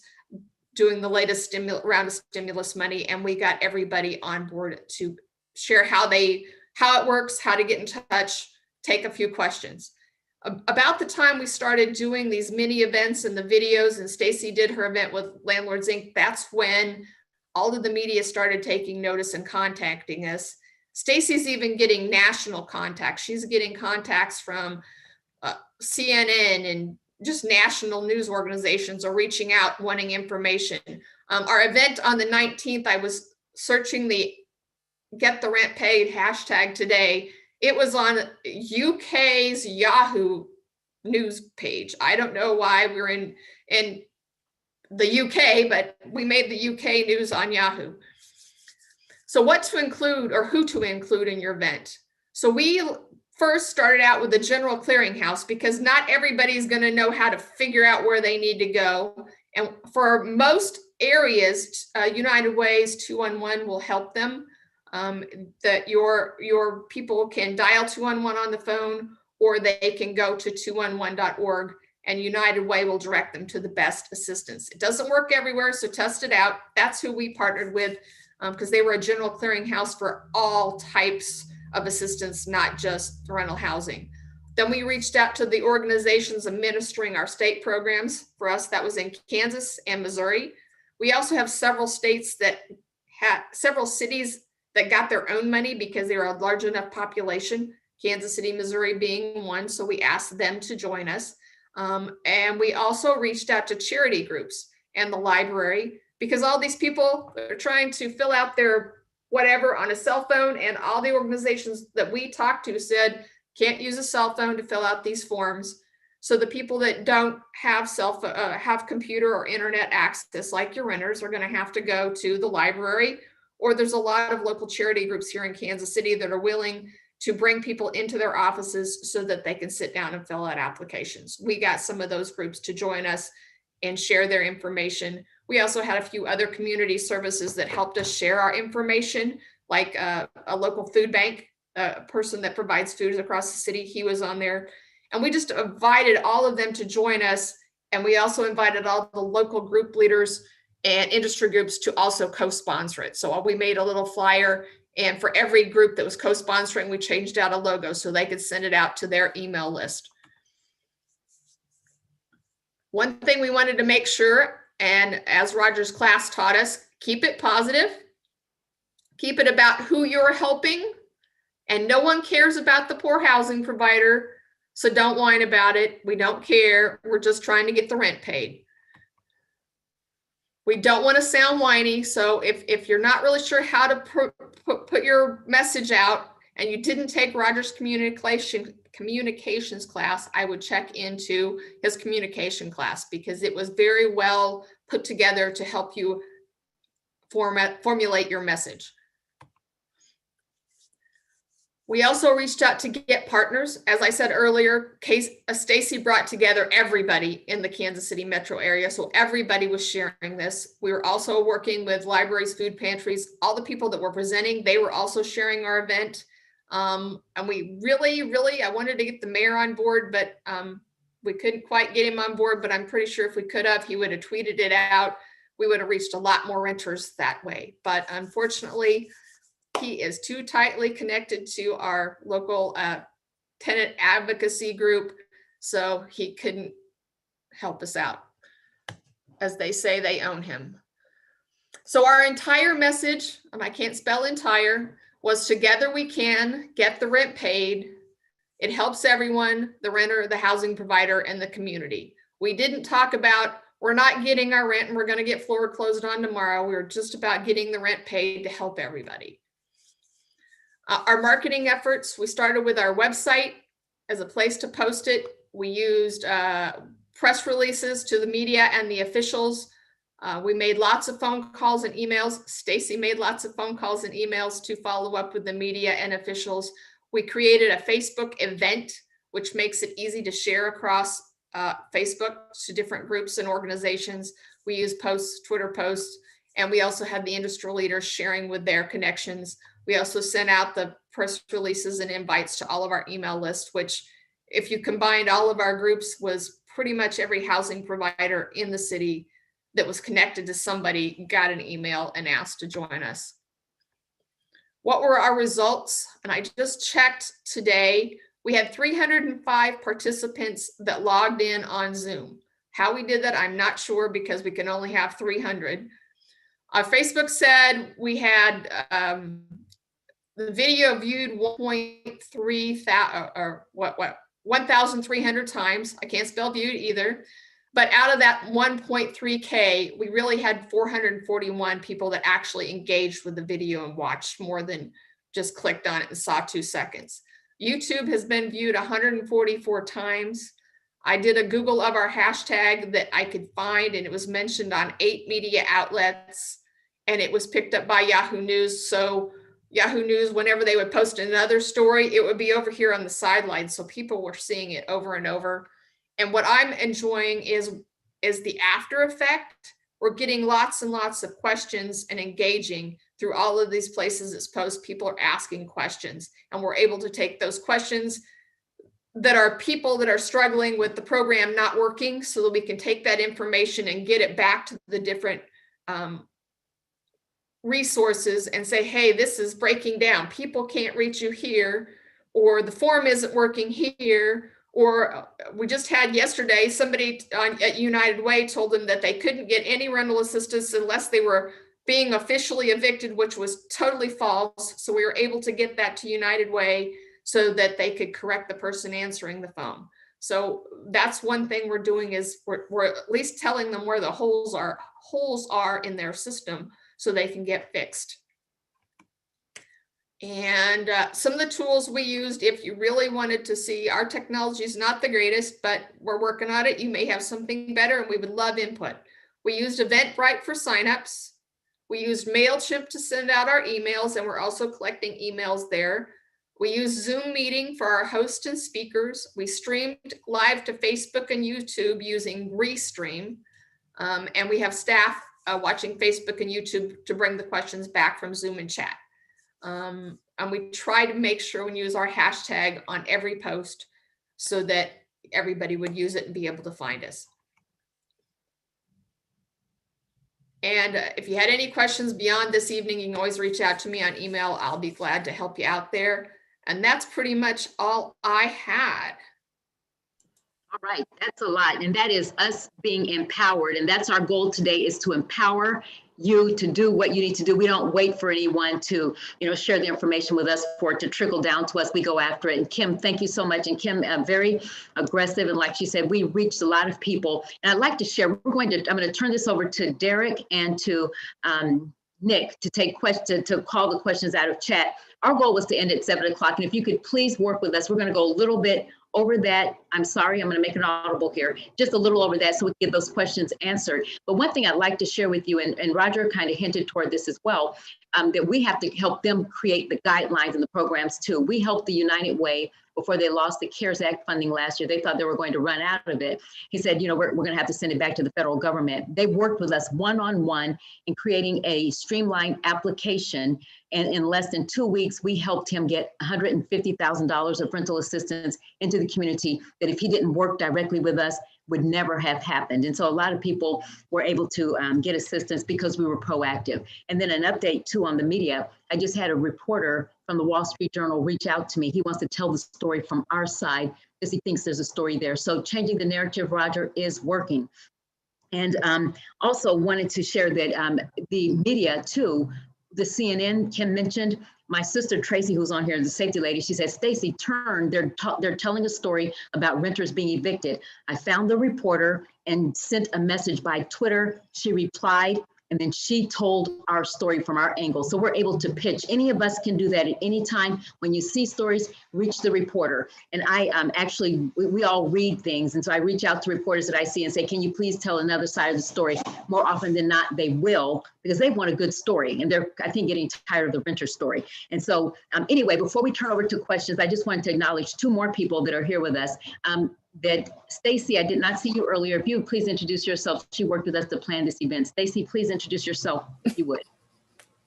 doing the latest round of stimulus money. And we got everybody on board to share how it works, how to get in touch, take a few questions. About the time we started doing these mini events and the videos, and Stacy did her event with Landlords Inc., that's when all of the media started taking notice and contacting us. Stacy's even getting national contacts. She's getting contacts from CNN and just national news organizations are reaching out wanting information. Our event on the 19th, I was searching the Get the Rent Paid hashtag today. It was on UK's Yahoo news page. I don't know why we're in the UK, but we made the UK news on Yahoo. So what to include or who to include in your event. So we first started out with the general clearinghouse because not everybody's going to know how to figure out where they need to go. And for most areas, United Way's 211 will help them. That your people can dial 211 on the phone, or they can go to 211.org and United Way will direct them to the best assistance. It doesn't work everywhere, so test it out. That's who we partnered with because they were a general clearinghouse for all types of assistance, not just rental housing. Then we reached out to the organizations administering our state programs. For us, that was in Kansas and Missouri. We also have several states that had several cities that got their own money because they were a large enough population, Kansas City, Missouri being one. So we asked them to join us. And we also reached out to charity groups and the library because all these people are trying to fill out their whatever on a cell phone, and all the organizations that we talked to said, can't use a cell phone to fill out these forms. So the people that don't have have computer or internet access, like your renters, are going to have to go to the library, or there's a lot of local charity groups here in Kansas City that are willing to bring people into their offices so that they can sit down and fill out applications. We got some of those groups to join us and share their information. We also had a few other community services that helped us share our information, like a local food bank, a person that provides food across the city. He was on there. And we just invited all of them to join us. And we also invited all the local group leaders and industry groups to also co-sponsor it. So we made a little flyer, and for every group that was co-sponsoring, we changed out a logo so they could send it out to their email list. One thing we wanted to make sure, and as Roger's class taught us, keep it positive, keep it about who you're helping, and no one cares about the poor housing provider, so don't whine about it. We don't care. We're just trying to get the rent paid. We don't want to sound whiny, so if you're not really sure how to put your message out and you didn't take Roger's communications class, I would check into his communication class because it was very well put together to help you formulate your message. We also reached out to get partners. As I said earlier, Stacy brought together everybody in the Kansas City metro area, so everybody was sharing this. We were also working with libraries, food pantries, all the people that were presenting, they were also sharing our event. And we really, I wanted to get the mayor on board, but we couldn't quite get him on board, but I'm pretty sure if we could have, he would have tweeted it out. We would have reached a lot more renters that way. But unfortunately, he is too tightly connected to our local tenant advocacy group, so he couldn't help us out. as they say they own him. So our entire message, and I can't spell entire, was together we can get the rent paid. It helps everyone, the renter, the housing provider, and the community. We didn't talk about we're not getting our rent and we're going to get floor closed on tomorrow. We were just about getting the rent paid to help everybody. Our marketing efforts, we started with our website as a place to post it. We used press releases to the media and the officials. We made lots of phone calls and emails. Stacy made lots of phone calls and emails to follow up with the media and officials. We created a Facebook event, which makes it easy to share across Facebook to different groups and organizations. We use posts, Twitter posts, and we also had the industry leaders sharing with their connections. We also sent out the press releases and invites to all of our email list, which if you combined all of our groups was pretty much every housing provider in the city that was connected to somebody got an email and asked to join us. What were our results? And I just checked today. We had 305 participants that logged in on Zoom. How we did that, I'm not sure because we can only have 300. Facebook said we had the video viewed 1,300 times. I can't spell viewed either. But out of that 1.3K, we really had 441 people that actually engaged with the video and watched more than just clicked on it and saw 2 seconds. YouTube has been viewed 144 times. I did a Google of our hashtag that I could find, and it was mentioned on 8 media outlets, and it was picked up by Yahoo News. So Yahoo News, whenever they would post another story, it would be over here on the sidelines. So people were seeing it over and over. And what I'm enjoying is the after effect. We're getting lots and lots of questions and engaging through all of these places it's post. People are asking questions, and we're able to take those questions that are people that are struggling with the program not working, so that we can take that information and get it back to the different resources and say, hey, this is breaking down. People can't reach you here, or the form isn't working here. Or we just had yesterday, somebody at United Way told them that they couldn't get any rental assistance unless they were being officially evicted, which was totally false. So we were able to get that to United Way so that they could correct the person answering the phone. So that's one thing we're doing, is we're at least telling them where the holes are in their system so they can get fixed. And some of the tools we used, if you really wanted to see, our technology is not the greatest, but we're working on it. You may have something better, and we would love input. We used Eventbrite for signups. We used MailChimp to send out our emails, and we're also collecting emails there. We used Zoom meeting for our hosts and speakers. We streamed live to Facebook and YouTube using Restream. And we have staff watching Facebook and YouTube to bring the questions back from Zoom and chat. And we try to make sure we use our hashtag on every post so that everybody would use it and be able to find us. And if you had any questions beyond this evening, you can always reach out to me on email. I'll be glad to help you out there. And that's pretty much all I had. All right, that's a lot. And that is us being empowered. And that's our goal today, is to empower you to do what you need to do. We don't wait for anyone to, share the information with us for it to trickle down to us. We go after it. And Kim, thank you so much. And Kim, very aggressive. And like she said, we reached a lot of people. And I'd like to share, I'm going to turn this over to Derek and to Nick to take questions, to call the questions out of chat. Our goal was to end at 7 o'clock. And if you could please work with us, we're going to go a little bit over that. I'm sorry, I'm going to make it audible here, just a little over that so we can get those questions answered. But one thing I'd like to share with you, and Roger kind of hinted toward this as well, that we have to help them create the guidelines and the programs too. We helped the United Way before they lost the CARES Act funding last year. They thought they were going to run out of it. He said, we're going to have to send it back to the federal government. They worked with us one-on-one in creating a streamlined application. And in less than 2 weeks, we helped him get $150,000 of rental assistance into the community that if he didn't work directly with us, would never have happened. And so a lot of people were able to get assistance because we were proactive. And then an update too on the media. I just had a reporter from the Wall Street Journal reach out to me. He wants to tell the story from our side because he thinks there's a story there. So changing the narrative, Roger, is working. And also wanted to share that the media too, the CNN, Kim mentioned, my sister Tracy, who's on here, the safety lady, she said, Stacy, they're telling a story about renters being evicted. I found the reporter and sent a message by Twitter. She replied, and then she told our story from our angle. So we're able to pitch. Any of us can do that at any time. When you see stories, reach the reporter. And I actually, we all read things. And so I reach out to reporters that I see and say, can you please tell another side of the story? More often than not, they will, because they want a good story. And they're, I think, getting tired of the renter story. And so anyway, before we turn over to questions, I just wanted to acknowledge two more people that are here with us. That Stacy, I did not see you earlier. If you would please introduce yourself. She worked with us to plan this event. Stacy, please introduce yourself if you would.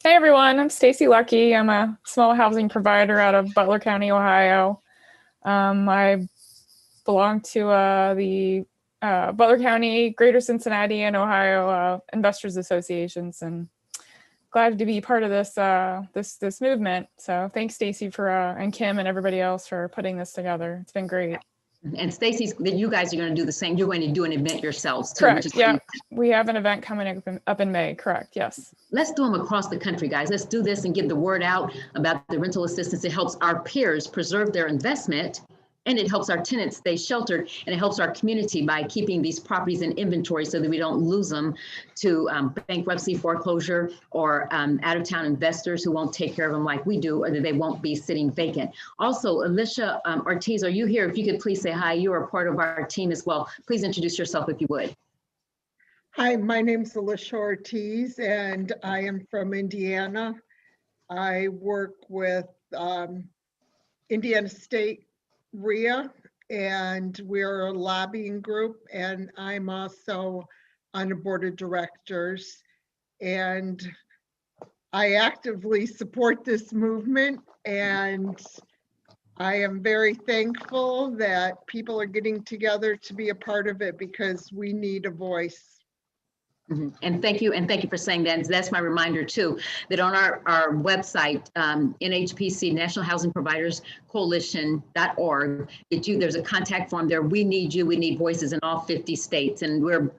Hey everyone, I'm Stacy Lucky. I'm a small housing provider out of Butler County, Ohio. I belong to the Butler County, Greater Cincinnati, and Ohio Investors Associations, and glad to be part of this this movement. So thanks, Stacy, for and Kim and everybody else for putting this together. It's been great. And Stacy's, you guys are going to do the same. You're going to do an event yourselves too. Correct. Yeah, we have an event coming up in May. Correct. Yes. Let's do them across the country, guys. Let's do this and get the word out about the rental assistance. It helps our peers preserve their investment, and it helps our tenants stay sheltered, and it helps our community by keeping these properties in inventory so that we don't lose them to bankruptcy, foreclosure, or out-of-town investors who won't take care of them like we do, or that they won't be sitting vacant. Also, Alicia Ortiz, are you here? If you could please say hi. You are a part of our team as well. Please introduce yourself if you would. Hi, my name's Alicia Ortiz, and I am from Indiana. I work with Indiana State RIA, and we're a lobbying group, and I'm also on the board of directors, and I actively support this movement, and I am very thankful that people are getting together to be a part of it because we need a voice. And thank you for saying that. And that's my reminder too, that on our website, NHPC, National Housing Providers Coalition.org, there's a contact form there. We need you. We need voices in all 50 states, and we're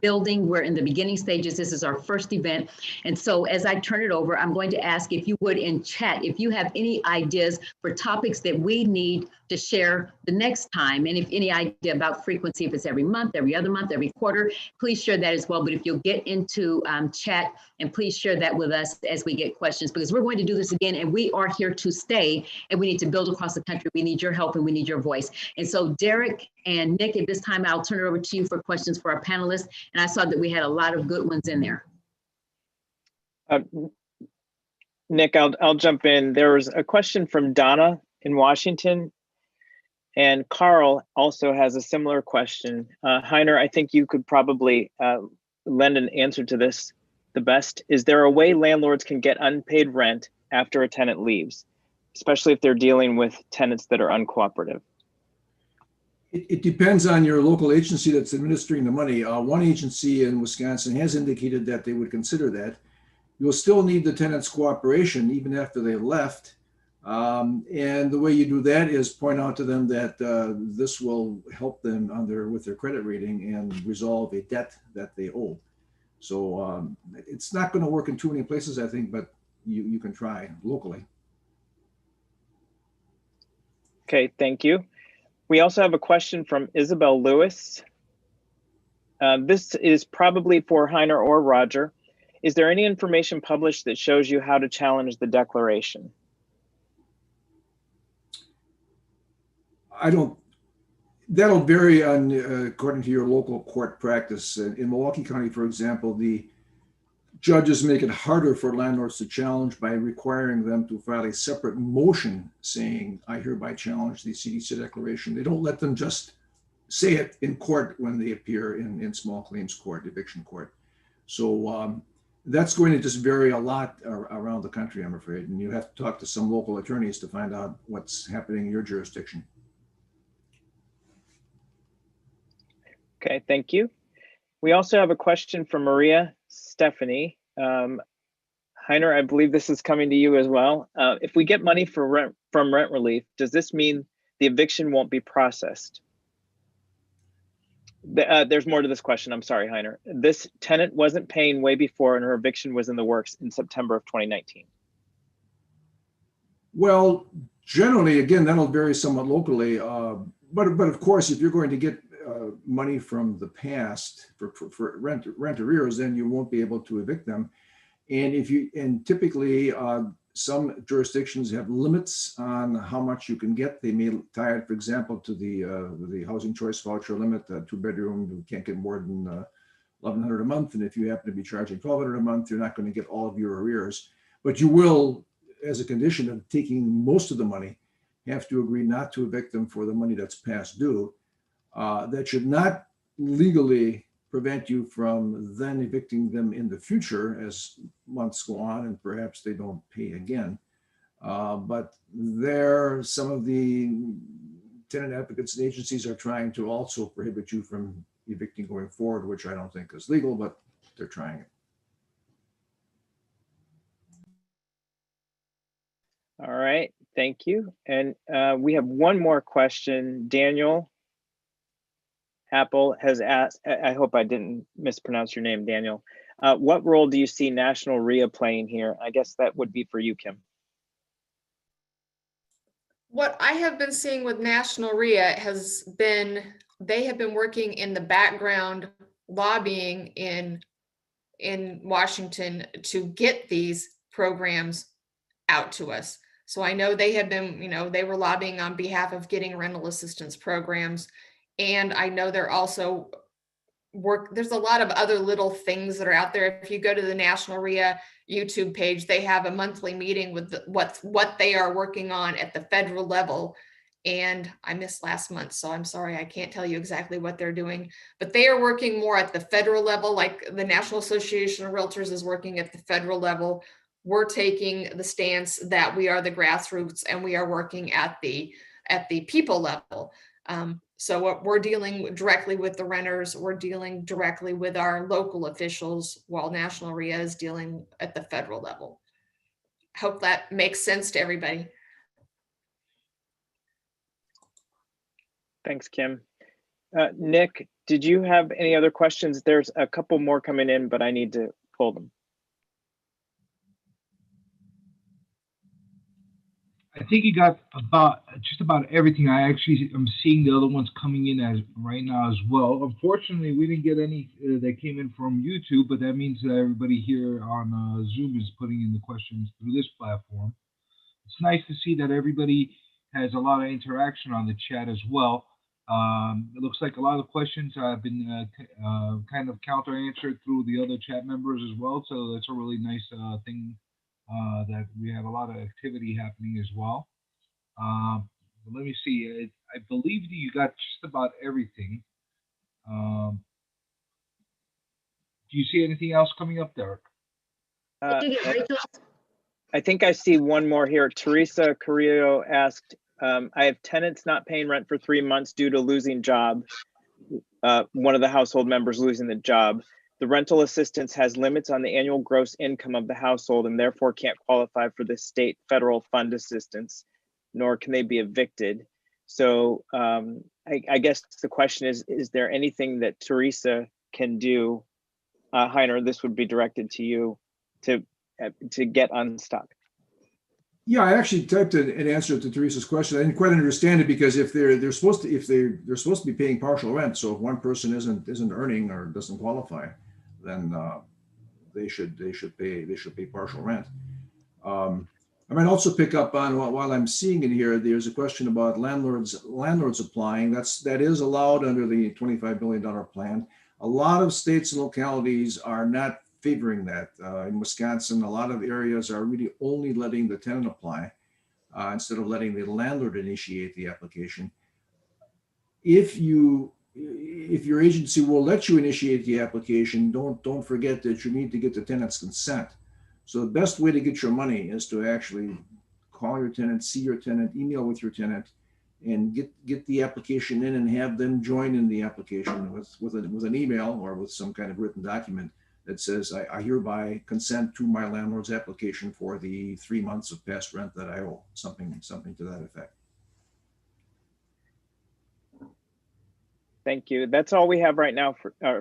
in the beginning stages. This is our first event. And so as I turn it over, I'm going to ask if you would in chat, if you have any ideas for topics that we need to share the next time. And if any idea about frequency, if it's every month, every other month, every quarter, please share that as well. But if you'll get into chat, and please share that with us as we get questions, because we're going to do this again, and we are here to stay, and we need to build across the country. We need your help and we need your voice. And so Derek and Nick, at this time, I'll turn it over to you for questions for our panelists. And I saw that we had a lot of good ones in there. Nick, I'll jump in. There was a question from Donna in Washington, and Carl also has a similar question. Heiner, I think you could probably lend an answer to this the best. Is there a way landlords can get unpaid rent after a tenant leaves, especially if they're dealing with tenants that are uncooperative? It depends on your local agency that's administering the money. One agency in Wisconsin has indicated that they would consider that. You'll still need the tenant's cooperation even after they left. And the way you do that is point out to them that this will help them with their credit rating and resolve a debt that they owe. So it's not going to work in too many places, I think, but you can try locally. Okay, thank you. We also have a question from Isabel Lewis. This is probably for Heiner or Roger. Is there any information published that shows you how to challenge the declaration? That'll vary according to your local court practice. In Milwaukee County, for example, the judges make it harder for landlords to challenge by requiring them to file a separate motion saying, I hereby challenge the CDC declaration. They don't let them just say it in court when they appear in small claims court, eviction court. So that's going to just vary a lot around the country, I'm afraid. And you have to talk to some local attorneys to find out what's happening in your jurisdiction. Okay, thank you. We also have a question from Maria Stephanie. Heiner, I believe this is coming to you as well. If we get money from rent relief, does this mean the eviction won't be processed? There's more to this question. I'm sorry, Heiner. This tenant wasn't paying way before and her eviction was in the works in September of 2019. Well, generally, again, that'll vary somewhat locally. But of course, if you're going to get money from the past for rent arrears, then you won't be able to evict them. And typically some jurisdictions have limits on how much you can get. They may tie it, for example, to the housing choice voucher limit. 2-bedroom, you can't get more than $1,100 a month. And if you happen to be charging $1,200 a month, you're not going to get all of your arrears. But you will, as a condition of taking most of the money, have to agree not to evict them for the money that's past due. That should not legally prevent you from then evicting them in the future as months go on and perhaps they don't pay again. But some of the tenant advocates and agencies are trying to also prohibit you from evicting going forward, which I don't think is legal, but they're trying it. All right, thank you. And we have one more question. Daniel Apple has asked, I hope I didn't mispronounce your name, Daniel. What role do you see National RIA playing here? I guess that would be for you, Kim. What I have been seeing with National RIA has been, they have been working in the background, lobbying in Washington to get these programs out to us. So I know they have been, they were lobbying on behalf of getting rental assistance programs. And I know they're also there's a lot of other little things that are out there. If you go to the National RIA YouTube page, they have a monthly meeting with what they are working on at the federal level. And I missed last month, so I'm sorry, I can't tell you exactly what they're doing, but they are working more at the federal level, like the National Association of Realtors is working at the federal level. We're taking the stance that we are the grassroots and we are working at the people level. So what we're dealing directly with the renters, we're dealing directly with our local officials, while National RIA is dealing at the federal level. Hope that makes sense to everybody. Thanks, Kim. Nick, did you have any other questions? There's a couple more coming in, but I need to pull them. I think you got just about everything. I actually am seeing the other ones coming in as right now as well. Unfortunately, we didn't get any that came in from YouTube, but that means that everybody here on Zoom is putting in the questions through this platform. It's nice to see that everybody has a lot of interaction on the chat as well. It looks like a lot of questions have been kind of counter-answered through the other chat members as well. So that's a really nice thing. That we have a lot of activity happening as well. Let me see. I believe that you got just about everything. Do you see anything else coming up, Derek? I think I see one more here. Teresa Carrillo asked, I have tenants not paying rent for 3 months due to losing job. One of the household members losing the job. The rental assistance has limits on the annual gross income of the household and therefore can't qualify for the state federal fund assistance, nor can they be evicted. So I guess the question is there anything that Teresa can do? Heiner, this would be directed to you to get unstuck. Yeah, I actually typed an answer to Teresa's question. I didn't quite understand it because if they're supposed to be paying partial rent, so if one person isn't earning or doesn't qualify, then they should pay partial rent. I might also pick up on while I'm seeing it here. There's a question about landlords applying. That is allowed under the $25 billion plan. A lot of states and localities are not favoring that. In Wisconsin, a lot of areas are really only letting the tenant apply instead of letting the landlord initiate the application. If your agency will let you initiate the application, don't forget that you need to get the tenant's consent. So the best way to get your money is to actually call your tenant, see your tenant, email with your tenant, and get the application in and have them join in the application with an email or with some kind of written document that says, I hereby consent to my landlord's application for the 3 months of past rent that I owe, something to that effect. Thank you. That's all we have right now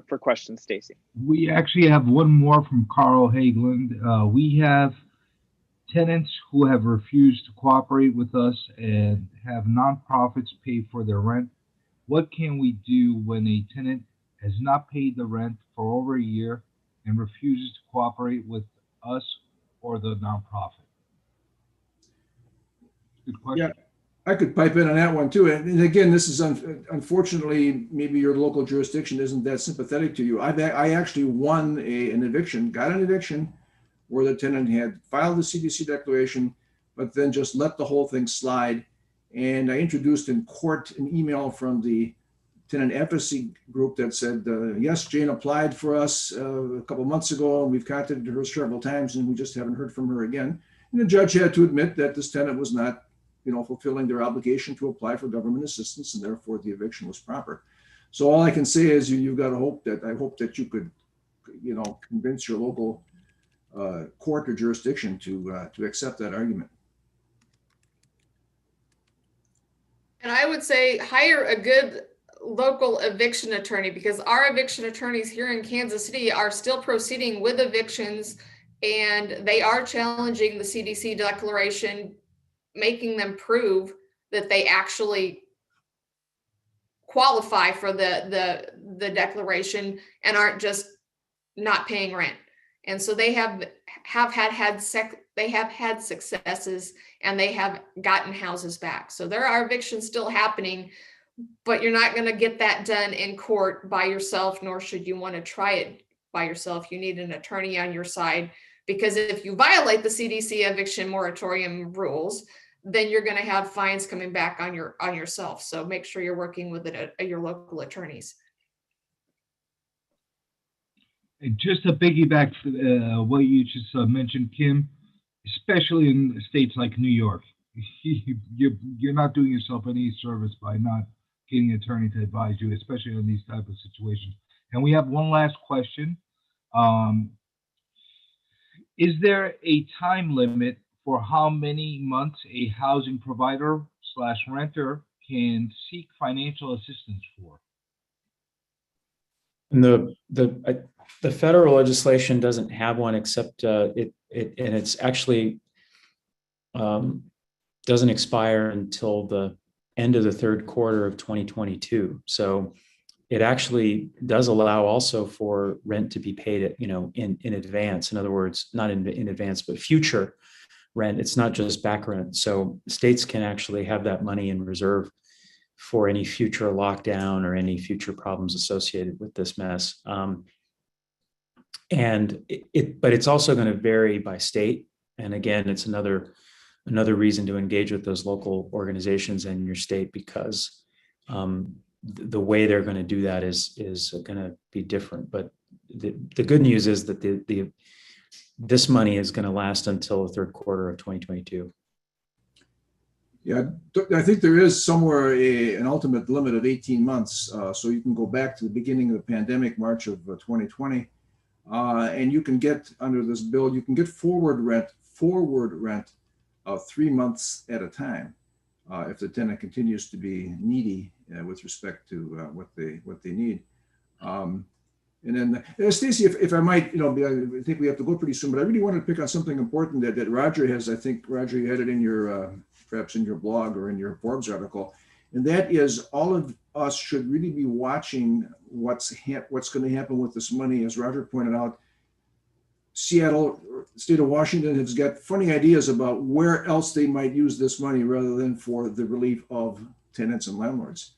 for questions, Stacy. We actually have one more from Carl Hageland. We have tenants who have refused to cooperate with us and have nonprofits pay for their rent. What can we do when a tenant has not paid the rent for over a year and refuses to cooperate with us or the nonprofit? Good question. Yeah, I could pipe in on that one too. And again, this is unfortunately, maybe your local jurisdiction isn't that sympathetic to you. I actually won an eviction, got an eviction where the tenant had filed the CDC declaration, but then just let the whole thing slide. And I introduced in court an email from the tenant advocacy group that said, yes, Jane applied for us a couple months ago, and we've contacted her several times, and we just haven't heard from her again. And the judge had to admit that this tenant was not, fulfilling their obligation to apply for government assistance, and therefore the eviction was proper. So all I can say is you've got to hope that you could, convince your local court or jurisdiction to accept that argument. And I would say hire a good local eviction attorney, because our eviction attorneys here in Kansas City are still proceeding with evictions, and they are challenging the CDC declaration, making them prove that they actually qualify for the declaration and aren't just not paying rent. And so they have had successes, and they have gotten houses back. So there are evictions still happening, but you're not going to get that done in court by yourself, nor should you want to try it by yourself. You need an attorney on your side, because if you violate the CDC eviction moratorium rules, then you're going to have fines coming back on yourself. So make sure you're working with your local attorneys. And just to piggyback what you just mentioned, Kim, especially in states like New York, you're not doing yourself any service by not getting an attorney to advise you, especially on these type of situations. And we have one last question. Is there a time limit for how many months a housing provider / renter can seek financial assistance for? And the federal legislation doesn't have one, except and it's actually doesn't expire until the end of the third quarter of 2022. So it actually does allow also for rent to be paid in advance. In other words, not in advance, but future rent. It's not just back rent. So states can actually have that money in reserve for any future lockdown or any future problems associated with this mess. But it's also going to vary by state. And again, it's another reason to engage with those local organizations in your state, because the way they're going to do that is going to be different. But the good news is that this money is going to last until the third quarter of 2022. Yeah, I think there is somewhere an ultimate limit of 18 months. So you can go back to the beginning of the pandemic, March of 2020, and you can get, under this bill, you can get forward rent of 3 months at a time if the tenant continues to be needy with respect to what they need. And then, Stacy, if I might, I think we have to go pretty soon, but I really wanted to pick on something important that Roger has. I think, Roger, you had it in your, perhaps in your blog or in your Forbes article, and that is all of us should really be watching what's going to happen with this money. As Roger pointed out, Seattle, state of Washington, has got funny ideas about where else they might use this money rather than for the relief of tenants and landlords.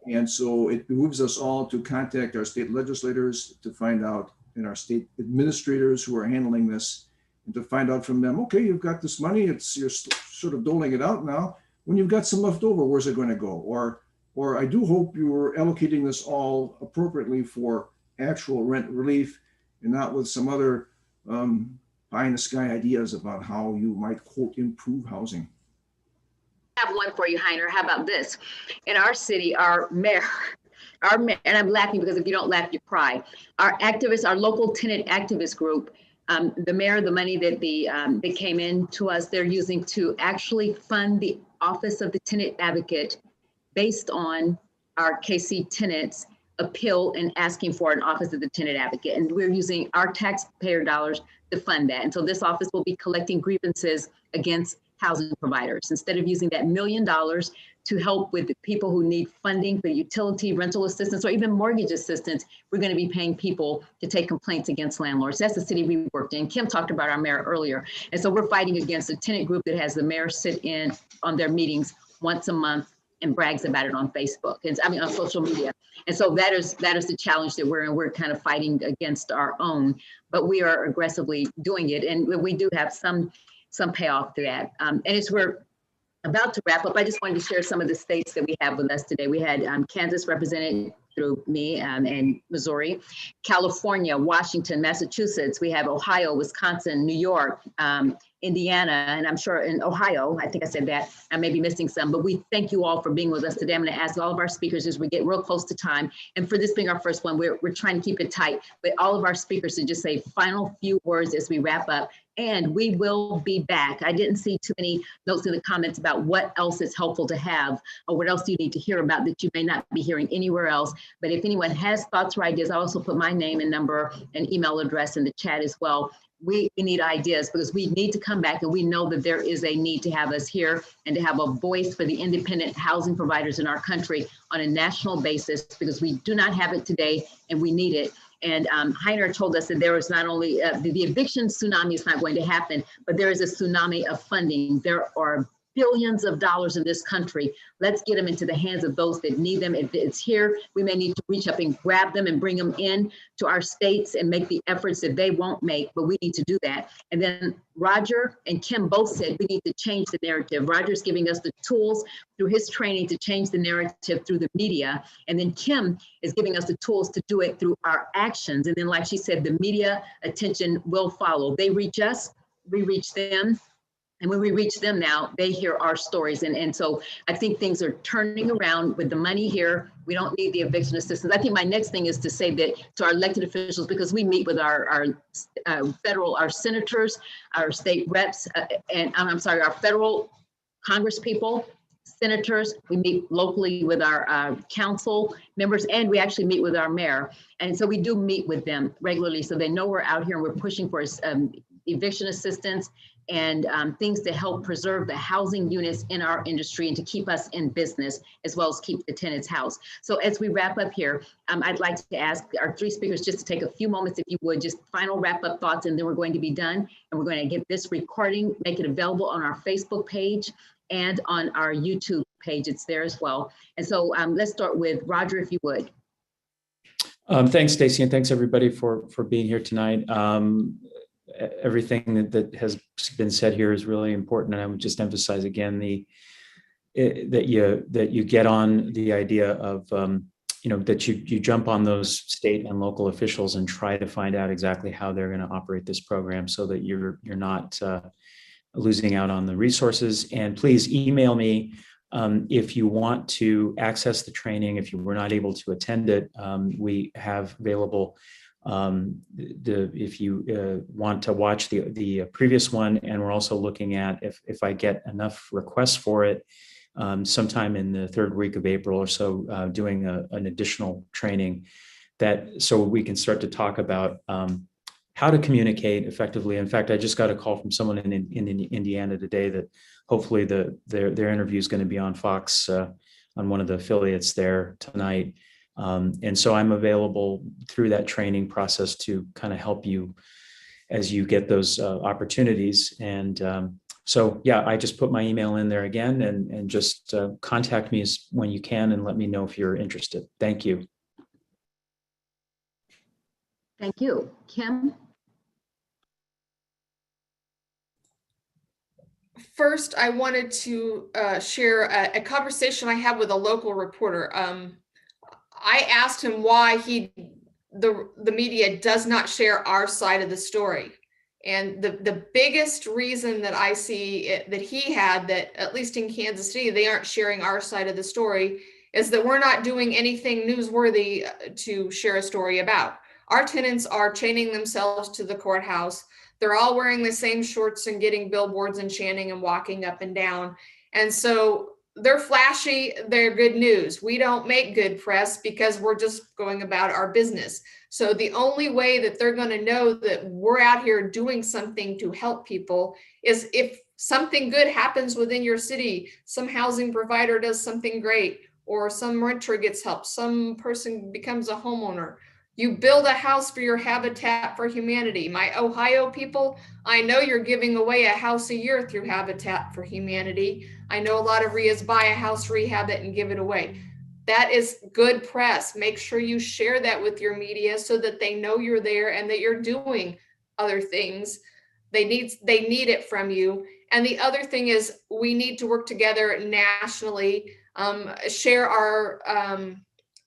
And so it behooves us all to contact our state legislators to find out, and our state administrators who are handling this, and to find out from them, okay, you've got this money, you're sort of doling it out now. When you've got some left over, where's it going to go? Or I do hope you're allocating this all appropriately for actual rent relief, and not with some other pie in the sky ideas about how you might, quote, improve housing. I have one for you, Heiner. How about this? In our city, our mayor, and I'm laughing because if you don't laugh, you cry. Our activists, our local tenant activist group, the mayor, the money that that came in to us, they're using to actually fund the Office of the Tenant Advocate based on our KC tenants appeal and asking for an office of the tenant advocate. And we're using our taxpayer dollars to fund that. And so this office will be collecting grievances against housing providers. Instead of using that $1 million to help with the people who need funding for utility, rental assistance, or even mortgage assistance, we're going to be paying people to take complaints against landlords. That's the city we worked in. Kim talked about our mayor earlier. And so we're fighting against a tenant group that has the mayor sit in on their meetings once a month and brags about it on Facebook, and I mean on social media. And so that is the challenge that we're in. We're kind of fighting against our own, but we are aggressively doing it. And we do have some payoff to that. And as we're about to wrap up, I just wanted to share some of the states that we have with us today. We had Kansas represented through me and Missouri, California, Washington, Massachusetts. We have Ohio, Wisconsin, New York, Indiana, and I'm sure in Ohio, I think I said that, I may be missing some, but we thank you all for being with us today. I'm going to ask all of our speakers as we get real close to time. And for this being our first one, we're trying to keep it tight, but all of our speakers to just say final few words as we wrap up. And we will be back. I didn't see too many notes in the comments about what else is helpful to have or what else you need to hear about that you may not be hearing anywhere else. But if anyone has thoughts or ideas, I also put my name and number and email address in the chat as well. We need ideas because we need to come back, and we know that there is a need to have us here and to have a voice for the independent housing providers in our country on a national basis, because we do not have it today and we need it. And Heiner told us that there is not only the eviction tsunami is not going to happen, but there is a tsunami of funding. There are billions of dollars in this country. Let's get them into the hands of those that need them. If it's here, we may need to reach up and grab them and bring them in to our states and make the efforts that they won't make, but we need to do that. And then Roger and Kim both said we need to change the narrative. Roger's giving us the tools through his training to change the narrative through the media. And then Kim is giving us the tools to do it through our actions. And then, like she said, the media attention will follow. They reach us, we reach them. And when we reach them now, they hear our stories. And so I think things are turning around with the money here. We don't need the eviction assistance. I think my next thing is to say that to our elected officials, because we meet with our senators, our state reps, our federal Congress people, senators. We meet locally with our council members, and we actually meet with our mayor. And so we do meet with them regularly, so they know we're out here and we're pushing for eviction assistance and things to help preserve the housing units in our industry and to keep us in business, as well as keep the tenants housed. So as we wrap up here, I'd like to ask our three speakers just to take a few moments, if you would, just final wrap up thoughts, and then we're going to be done. And we're going to get this recording, make it available on our Facebook page and on our YouTube page. It's there as well. And so let's start with Roger, if you would. Thanks, Stacey, and thanks everybody for being here tonight. Everything that has been said here is really important, and I would just emphasize again that you get on the idea of that you jump on those state and local officials and try to find out exactly how they're going to operate this program, so that you're not losing out on the resources. And please email me if you want to access the training. If you were not able to attend it, we have available if you want to watch the previous one, and we're also looking at if I get enough requests for it sometime in the third week of April or so, doing an additional training so we can start to talk about how to communicate effectively. In fact, I just got a call from someone in Indiana today that hopefully their interview is going to be on Fox on one of the affiliates there tonight. And so I'm available through that training process to kind of help you as you get those opportunities. And so, yeah, I just put my email in there again, and just contact me when you can and let me know if you're interested. Thank you. Thank you. Kim? First, I wanted to share a conversation I had with a local reporter. I asked him why the media does not share our side of the story. And the biggest reason that I see that he had, that at least in Kansas City, they aren't sharing our side of the story, is that we're not doing anything newsworthy to share a story about. Our tenants are chaining themselves to the courthouse. They're all wearing the same shorts and getting billboards and chanting and walking up and down. And so they're flashy, they're good news. We don't make good press because we're just going about our business. So the only way that they're going to know that we're out here doing something to help people is if something good happens within your city, some housing provider does something great, or some renter gets help, some person becomes a homeowner. You build a house for your Habitat for Humanity. My Ohio people, I know you're giving away a house a year through Habitat for Humanity. I know a lot of RIAs buy a house, rehab it, and give it away. That is good press. Make sure you share that with your media so that they know you're there and that you're doing other things. They need it from you. And the other thing is we need to work together nationally, share our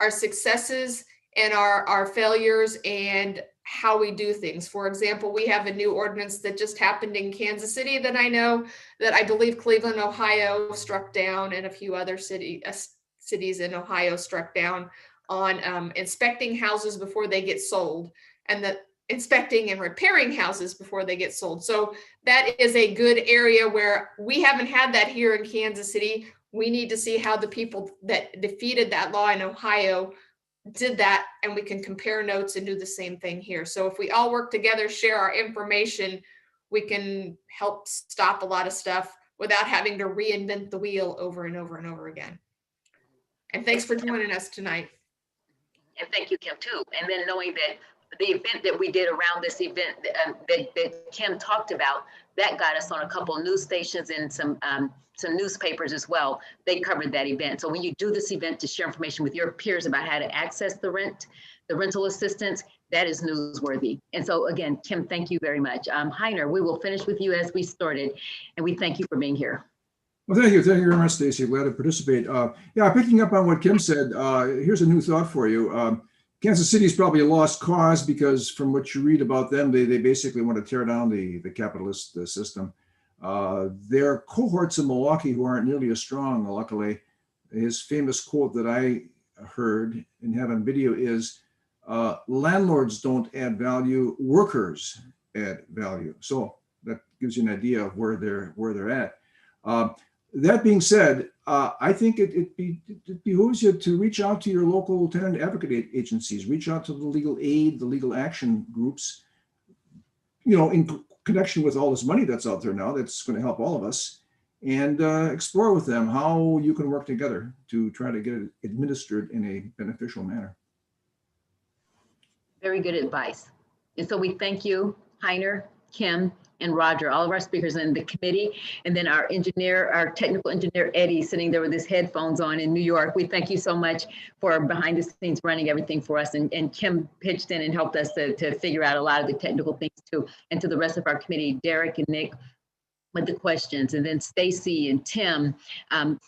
successes and our failures and how we do things. For example, we have a new ordinance that just happened in Kansas City that I know that I believe Cleveland, Ohio struck down, and a few other cities in Ohio struck down on inspecting houses before they get sold, and that inspecting and repairing houses before they get sold. So that is a good area where we haven't had that here in Kansas City. We need to see how the people that defeated that law in Ohio did that, and we can compare notes and do the same thing here. So if we all work together, share our information, we can help stop a lot of stuff without having to reinvent the wheel over and over and over again. And thanks for joining us tonight. And thank you, Kim, too. And then knowing that the event that we did around this event that Kim talked about, that got us on a couple of news stations and some newspapers as well. They covered that event. So when you do this event to share information with your peers about how to access the rental assistance, that is newsworthy. And so again, Kim, thank you very much. Heiner, we will finish with you as we started, and we thank you for being here. Well, thank you very much, Stacy. Glad to participate. Yeah, picking up on what Kim said, here's a new thought for you. Kansas City is probably a lost cause because from what you read about them, they basically want to tear down the capitalist system. There are cohorts in Milwaukee who aren't nearly as strong, luckily. His famous quote that I heard and have on video is, landlords don't add value, workers add value. So that gives you an idea of where they're at. That being said, I think it behooves you to reach out to your local tenant advocate agencies, reach out to the legal aid, the legal action groups, in connection with all this money that's out there now that's going to help all of us, and explore with them how you can work together to try to get it administered in a beneficial manner. Very good advice. And so we thank you, Heiner, Kim, and Roger, all of our speakers in the committee, and then our engineer, our technical engineer, Eddie, sitting there with his headphones on in New York. We thank you so much for behind the scenes running everything for us. And Kim pitched in and helped us to figure out a lot of the technical things too. And to the rest of our committee, Derek and Nick with the questions, and then Stacy and Tim,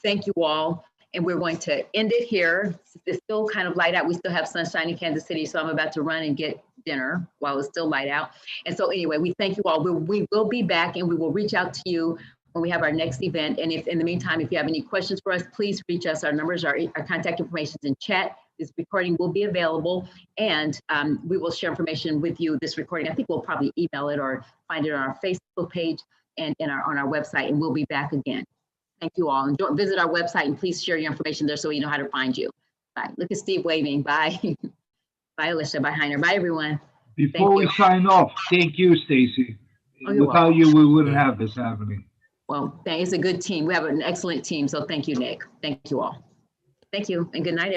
thank you all. And we're going to end it here. It's still kind of light out. We still have sunshine in Kansas City, so I'm about to run and get dinner while it's still light out. And so anyway, we thank you all. We will be back, and we will reach out to you when we have our next event. And if in the meantime, if you have any questions for us, please reach us. Our numbers, our contact information is in chat. This recording will be available, and we will share information with you. This recording, I think we'll probably email it or find it on our Facebook page and on our website, and we'll be back again. Thank you all. And visit our website and please share your information there so we know how to find you. Bye. Look at Steve waving. Bye. Bye, Alicia. Bye, Heiner. Bye, everyone. Before we sign off, thank you, Stacy. Without you, we wouldn't have this happening. Well, it's a good team. We have an excellent team. So thank you, Nick. Thank you all. Thank you and good night, everyone.